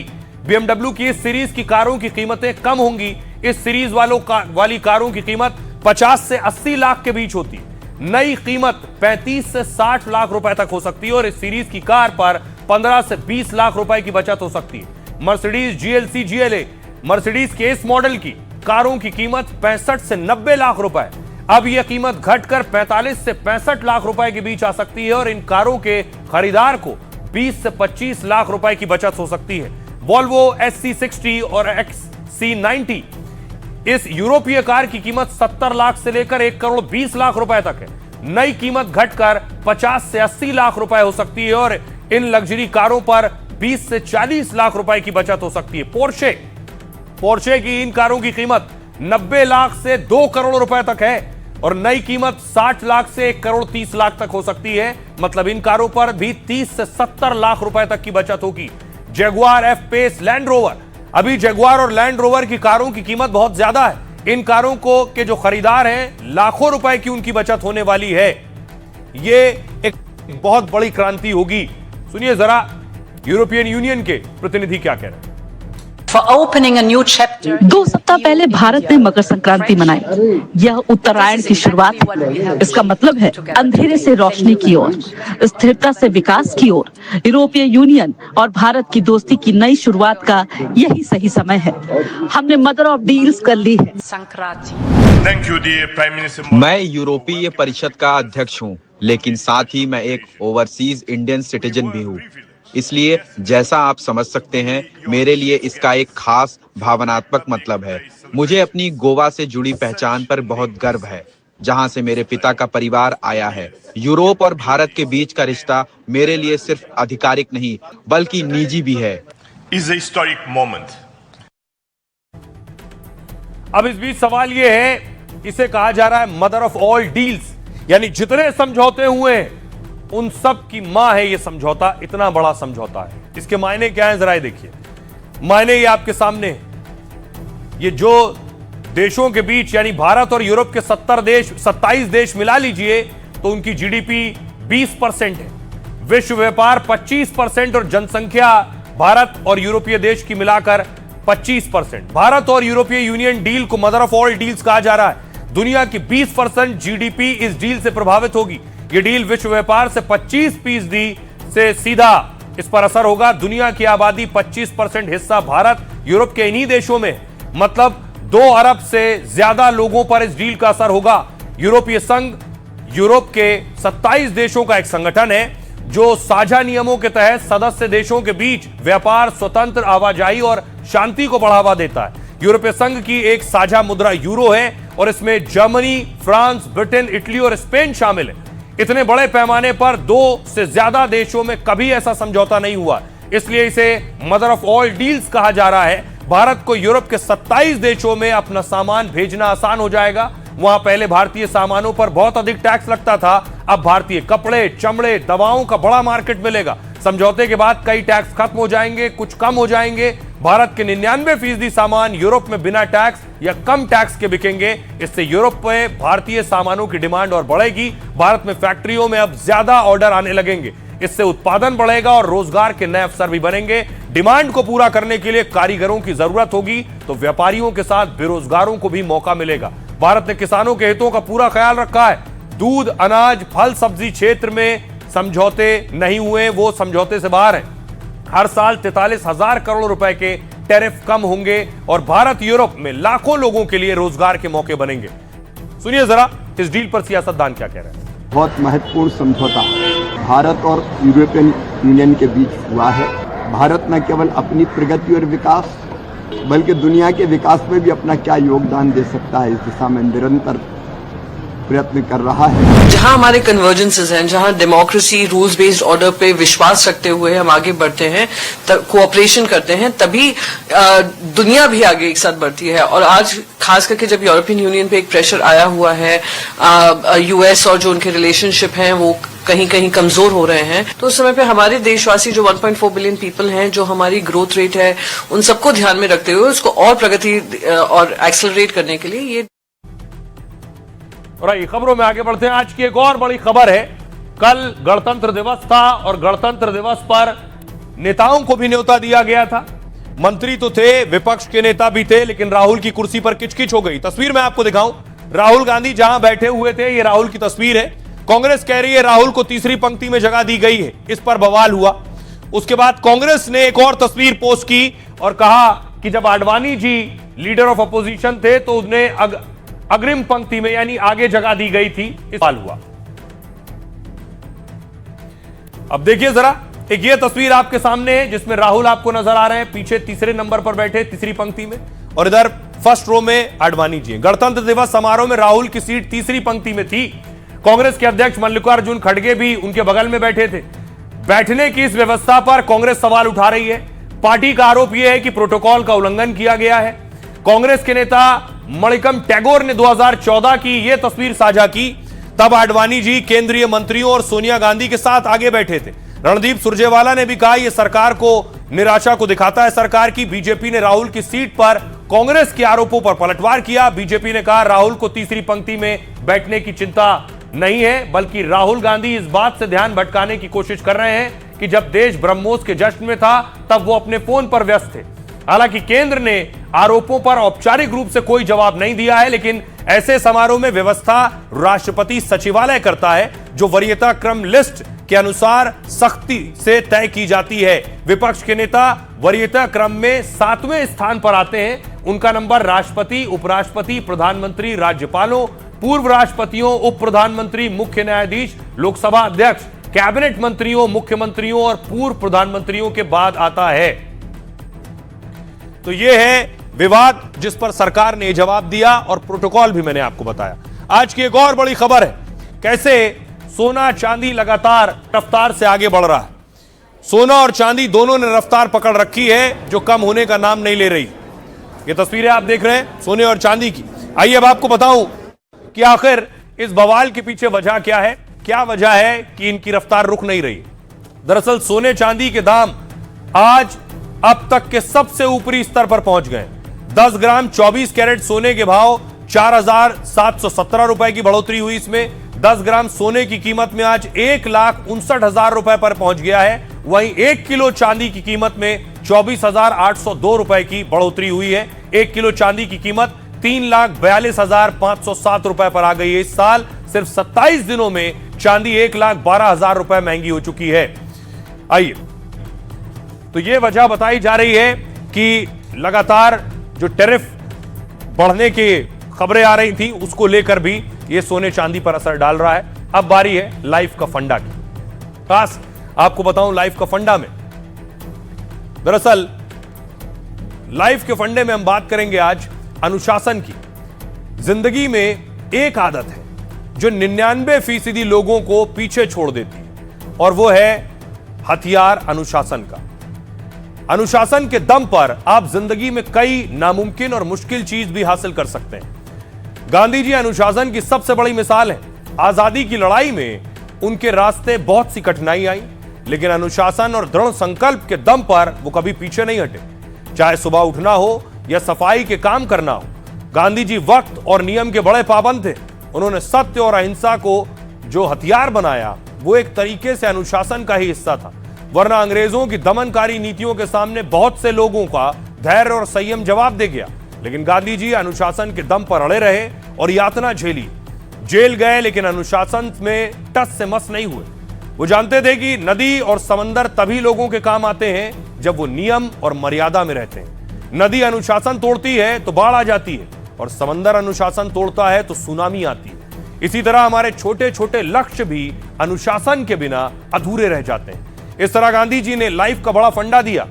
BMW की इस सीरीज की कारों की कीमतें कम होंगी। इस सीरीज वाली कारों की कीमत 50 से 80 लाख के बीच होती है। नई कीमत 35 से 60 लाख रुपए तक हो सकती है और इस सीरीज की कार पर 15 से 20 लाख रुपए की बचत हो सकती है। मर्सिडीज GLC, GLA, मर्सिडीज के इस मॉडल की कारों की कीमत 65 से 90 लाख रुपए। अब यह कीमत घटकर 45 से 65 लाख रुपए के बीच आ सकती है और इन कारों के खरीदार को 20 से 25 लाख रुपए की बचत हो सकती है। वॉल्वो SC60 और XC90, इस यूरोपीय कार की कीमत 70 लाख से लेकर 1 करोड़ 20 लाख रुपए तक है। नई कीमत घटकर 50 से 80 लाख रुपए हो सकती है और इन लग्जरी कारों पर 20 से 40 लाख रुपए की बचत हो सकती है। पोर्शे की इन कारों की कीमत 90 लाख से 2 करोड़ रुपए तक है और नई कीमत 60 लाख से 1 करोड़ 30 लाख तक हो सकती है, मतलब इन कारों पर भी 30 से 70 लाख रुपए तक की बचत होगी। जगुआर, F-Pace, लैंड रोवर, अभी जगुआर और लैंड रोवर की कारों की कीमत बहुत ज्यादा है। इन कारों को के जो खरीदार हैं, लाखों रुपए की उनकी बचत होने वाली है। ये एक बहुत बड़ी क्रांति होगी। सुनिए जरा यूरोपियन यूनियन के प्रतिनिधि क्या कह रहे हैं। for opening a new chapter. 2 सप्ताह पहले भारत ने मकर संक्रांति मनाई। यह उत्तरायण की शुरुआत है। इसका मतलब है अंधेरे से रोशनी की ओर, स्थिरता से विकास की ओर। यूरोपीय यूनियन और भारत की दोस्ती की नई शुरुआत का यही सही समय है। हमने मदर ऑफ डील्स कर ली है। Thank you, dear Prime Minister. मैं यूरोपीय परिषद का अध्यक्ष हूं, लेकिन साथ ही मैं एक ओवरसीज इंडियन सिटीजन भी हूं। इसलिए जैसा आप समझ सकते हैं, मेरे लिए इसका एक खास भावनात्मक मतलब है। मुझे अपनी गोवा से जुड़ी पहचान पर बहुत गर्व है, जहां से मेरे पिता का परिवार आया है। यूरोप और भारत के बीच का रिश्ता मेरे लिए सिर्फ आधिकारिक नहीं, बल्कि निजी भी है। Is a historic moment. अब इस बीच सवाल यह है, इसे कहा जा रहा है मदर ऑफ ऑल डील्स, यानी जितने समझौते हुए उन सब की मां है ये समझौता। इतना बड़ा समझौता है, इसके मायने क्या है जरा ये देखिए। मायने ये आपके सामने है। ये जो देशों के बीच यानी भारत और यूरोप के 27 देश मिला लीजिए तो उनकी जीडीपी 20% है, विश्व व्यापार 25% और जनसंख्या भारत और यूरोपीय देश की मिलाकर 25%। भारत और यूरोपीय यूनियन डील को मदर ऑफ ऑल डील्स कहा जा रहा है। दुनिया की 20% जीडीपी इस डील से प्रभावित होगी। यह डील विश्व व्यापार से 25% से सीधा इस पर असर होगा। दुनिया की आबादी 25% हिस्सा भारत यूरोप के इन्हीं देशों में, मतलब 2 अरब से ज्यादा लोगों पर इस डील का असर होगा। यूरोपीय संघ यूरोप के 27 देशों का एक संगठन है जो साझा नियमों के तहत सदस्य देशों के बीच व्यापार, स्वतंत्र आवाजाही और शांति को बढ़ावा देता है। यूरोपीय संघ की एक साझा मुद्रा यूरो है और इसमें जर्मनी, फ्रांस, ब्रिटेन, इटली और स्पेन शामिल है। इतने बड़े पैमाने पर 2 से ज्यादा देशों में कभी ऐसा समझौता नहीं हुआ, इसलिए इसे मदर ऑफ ऑल डील्स कहा जा रहा है। भारत को यूरोप के 27 देशों में अपना सामान भेजना आसान हो जाएगा। वहां पहले भारतीय सामानों पर बहुत अधिक टैक्स लगता था, अब भारतीय कपड़े, चमड़े, दवाओं का बड़ा मार्केट मिलेगा। समझौते के बाद कई टैक्स खत्म हो जाएंगे, कुछ कम हो जाएंगे। भारत के 99% सामान यूरोप में बिना टैक्स या कम टैक्स के बिकेंगे। इससे यूरोप में भारतीय सामानों की डिमांड और बढ़ेगी। भारत में फैक्ट्रियों में अब ज्यादा ऑर्डर आने लगेंगे। इससे उत्पादन बढ़ेगा और रोजगार के नए अवसर भी बनेंगे। डिमांड को पूरा करने के लिए कारीगरों की जरूरत होगी, तो व्यापारियों के साथ बेरोजगारों को भी मौका मिलेगा। भारत ने किसानों के हितों का पूरा ख्याल रखा है। दूध, अनाज, फल, सब्जी क्षेत्र में समझौते नहीं हुए, वो समझौते से बाहर हैं। हर साल 43,000 करोड़ रुपए के टैरिफ कम होंगे और भारत यूरोप में लाखों लोगों के लिए रोजगार के मौके बनेंगे। सुनिए जरा इस डील पर सियासतदान क्या कह रहे हैं। बहुत महत्वपूर्ण समझौता भारत और यूरोपियन यूनियन के बीच हुआ है। भारत न केवल अपनी प्रगति और विकास बल्कि दुनिया के विकास में भी अपना क्या योगदान दे सकता है, इस दिशा में निरंतर प्रयत्न कर रहा है। जहां हमारे कन्वर्जेंसेस हैं, जहां डेमोक्रेसी, रूल्स बेस्ड ऑर्डर पे विश्वास रखते हुए हम आगे बढ़ते हैं, कोऑपरेशन करते हैं, तभी दुनिया भी आगे एक साथ बढ़ती है। और आज खास करके जब यूरोपियन यूनियन पे एक प्रेशर आया हुआ है, यूएस और जो उनके रिलेशनशिप हैं वो कहीं कहीं कमजोर हो रहे हैं, तो उस समय पे हमारे देशवासी जो 1.4 बिलियन पीपल हैं, जो हमारी ग्रोथ रेट है, उन सबको ध्यान में रखते हुए उसको और प्रगति और एक्सेलरेट करने के लिए ये। और खबरों में आगे बढ़ते हैं। आज की एक और बड़ी खबर है, कल गणतंत्र दिवस था और गणतंत्र दिवस पर नेताओं को भी न्योता दिया गया था। मंत्री तो थे, विपक्ष के नेता भी थे, लेकिन राहुल की कुर्सी पर किचकिच हो गई। तस्वीर मैं आपको दिखाऊं, राहुल गांधी जहां बैठे हुए थे, ये राहुल की तस्वीर है। कांग्रेस कह रही है राहुल को तीसरी पंक्ति में जगह दी गई है, इस पर बवाल हुआ। उसके बाद कांग्रेस ने एक और तस्वीर पोस्ट की और कहा कि जब Advani ji leader of opposition थे तो उन्हें अग्रिम पंक्ति में यानी आगे जगह दी गई थी, इस सवाल हुआ। अब देखिए जरा, एक ये तस्वीर आपके सामने है जिसमें राहुल आपको नजर आ रहे हैं, पीछे तीसरे नंबर पर बैठे तीसरी पंक्ति में, और इधर फर्स्ट रो में आडवाणी जी। गणतंत्र दिवस समारोह में राहुल की सीट तीसरी पंक्ति में थी। कांग्रेस के अध्यक्ष मल्लिकार्जुन खड़गे भी उनके बगल में बैठे थे। बैठने की इस व्यवस्था पर कांग्रेस सवाल उठा रही है। पार्टी का आरोप यह है कि प्रोटोकॉल का उल्लंघन किया गया है। कांग्रेस के नेता मणिकम टैगोर ने 2014 की यह तस्वीर साझा की, तब आडवाणी जी केंद्रीय मंत्रियों और सोनिया गांधी के साथ आगे बैठे थे। रणदीप सुरजेवाला ने भी कहा यह सरकार को निराशा को दिखाता है सरकार की। बीजेपी ने राहुल की सीट पर कांग्रेस के आरोपों पर पलटवार किया। बीजेपी ने कहा राहुल को तीसरी पंक्ति में बैठने की चिंता नहीं है, बल्कि राहुल गांधी इस बात से ध्यान भटकाने की कोशिश कर रहे हैं कि जब देश ब्रह्मोस के जश्न में था तब वो अपने फोन पर व्यस्त थे। हालांकि केंद्र ने आरोपों पर औपचारिक रूप से कोई जवाब नहीं दिया है, लेकिन ऐसे समारोह में व्यवस्था राष्ट्रपति सचिवालय करता है, जो वरीयता क्रम लिस्ट के अनुसार सख्ती से तय की जाती है। विपक्ष के नेता वरीयता क्रम में 7वें स्थान पर आते हैं। उनका नंबर राष्ट्रपति, उपराष्ट्रपति, प्रधानमंत्री, राज्यपालों, पूर्व राष्ट्रपतियों, उप प्रधानमंत्री, मुख्य न्यायाधीश, लोकसभा अध्यक्ष, कैबिनेट मंत्रियों, मुख्यमंत्रियों और पूर्व प्रधानमंत्रियों के बाद आता है। तो यह है विवाद जिस पर सरकार ने जवाब दिया और प्रोटोकॉल भी मैंने आपको बताया। आज की एक और बड़ी खबर है, कैसे सोना चांदी लगातार रफ्तार से आगे बढ़ रहा है। सोना और चांदी दोनों ने रफ्तार पकड़ रखी है, जो कम होने का नाम नहीं ले रही। ये तस्वीरें आप देख रहे हैं सोने और चांदी की। आइए अब आपको बताऊं कि आखिर इस बवाल के पीछे वजह क्या है, क्या वजह है कि इनकी रफ्तार रुक नहीं रही। दरअसल सोने चांदी के दाम आज अब तक के सबसे ऊपरी स्तर पर पहुंच गए। 10 ग्राम 24 कैरेट सोने के भाव 4,717 रुपए की बढ़ोतरी हुई। इसमें 10 ग्राम सोने की कीमत में आज 1,59,000 रुपए पर पहुंच गया है। वहीं 1 किलो चांदी की कीमत में 24,802 रुपए की बढ़ोतरी हुई है। 1 किलो चांदी की कीमत 3,42,507 रुपए पर आ गई है। इस साल सिर्फ 27 दिनों में चांदी 1,12,000 रुपए महंगी हो चुकी है। आइए, तो यह वजह बताई जा रही है कि लगातार जो टैरिफ बढ़ने की खबरें आ रही थी, उसको लेकर भी यह सोने चांदी पर असर डाल रहा है। अब बारी है लाइफ का फंडा की। खास आपको बताऊं लाइफ का फंडा में, दरअसल लाइफ के फंडे में हम बात करेंगे आज अनुशासन की। जिंदगी में एक आदत है जो 99% लोगों को पीछे छोड़ देती है, और वो है हथियार अनुशासन का। अनुशासन के दम पर आप जिंदगी में कई नामुमकिन और मुश्किल चीज भी हासिल कर सकते हैं। गांधी जी अनुशासन की सबसे बड़ी मिसाल है। आजादी की लड़ाई में उनके रास्ते बहुत सी कठिनाई आई, लेकिन अनुशासन और दृढ़ संकल्प के दम पर वो कभी पीछे नहीं हटे। चाहे सुबह उठना हो या सफाई के काम करना हो, गांधी जी वक्त और नियम के बड़े पाबंद थे। उन्होंने सत्य और अहिंसा को जो हथियार बनाया, वो एक तरीके से अनुशासन का ही हिस्सा था। वरना अंग्रेजों की दमनकारी नीतियों के सामने बहुत से लोगों का धैर्य और संयम जवाब दे गया, लेकिन गांधी जी अनुशासन के दम पर अड़े रहे और यातना झेली। जेल गए, लेकिन अनुशासन में टस से मस नहीं हुए। वो जानते थे कि नदी और समंदर तभी लोगों के काम आते हैं जब वो नियम और मर्यादा में रहते हैं। नदी अनुशासन तोड़ती है तो बाढ़ आ जाती है, और समंदर अनुशासन तोड़ता है तो सुनामी आती है। इसी तरह हमारे छोटे छोटे लक्ष्य भी अनुशासन के बिना अधूरे रह जाते हैं। इस तरह गांधी जी ने लाइफ का बड़ा फंडा दिया,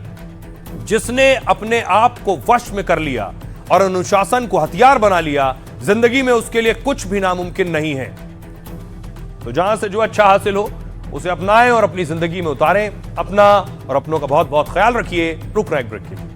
जिसने अपने आप को वश में कर लिया और अनुशासन को हथियार बना लिया। जिंदगी में उसके लिए कुछ भी नामुमकिन नहीं है। तो जहां से जो अच्छा हासिल हो उसे अपनाएं और अपनी जिंदगी में उतारें। अपना और अपनों का बहुत बहुत ख्याल रखिए। रुक रहे ब्रेक के लिए।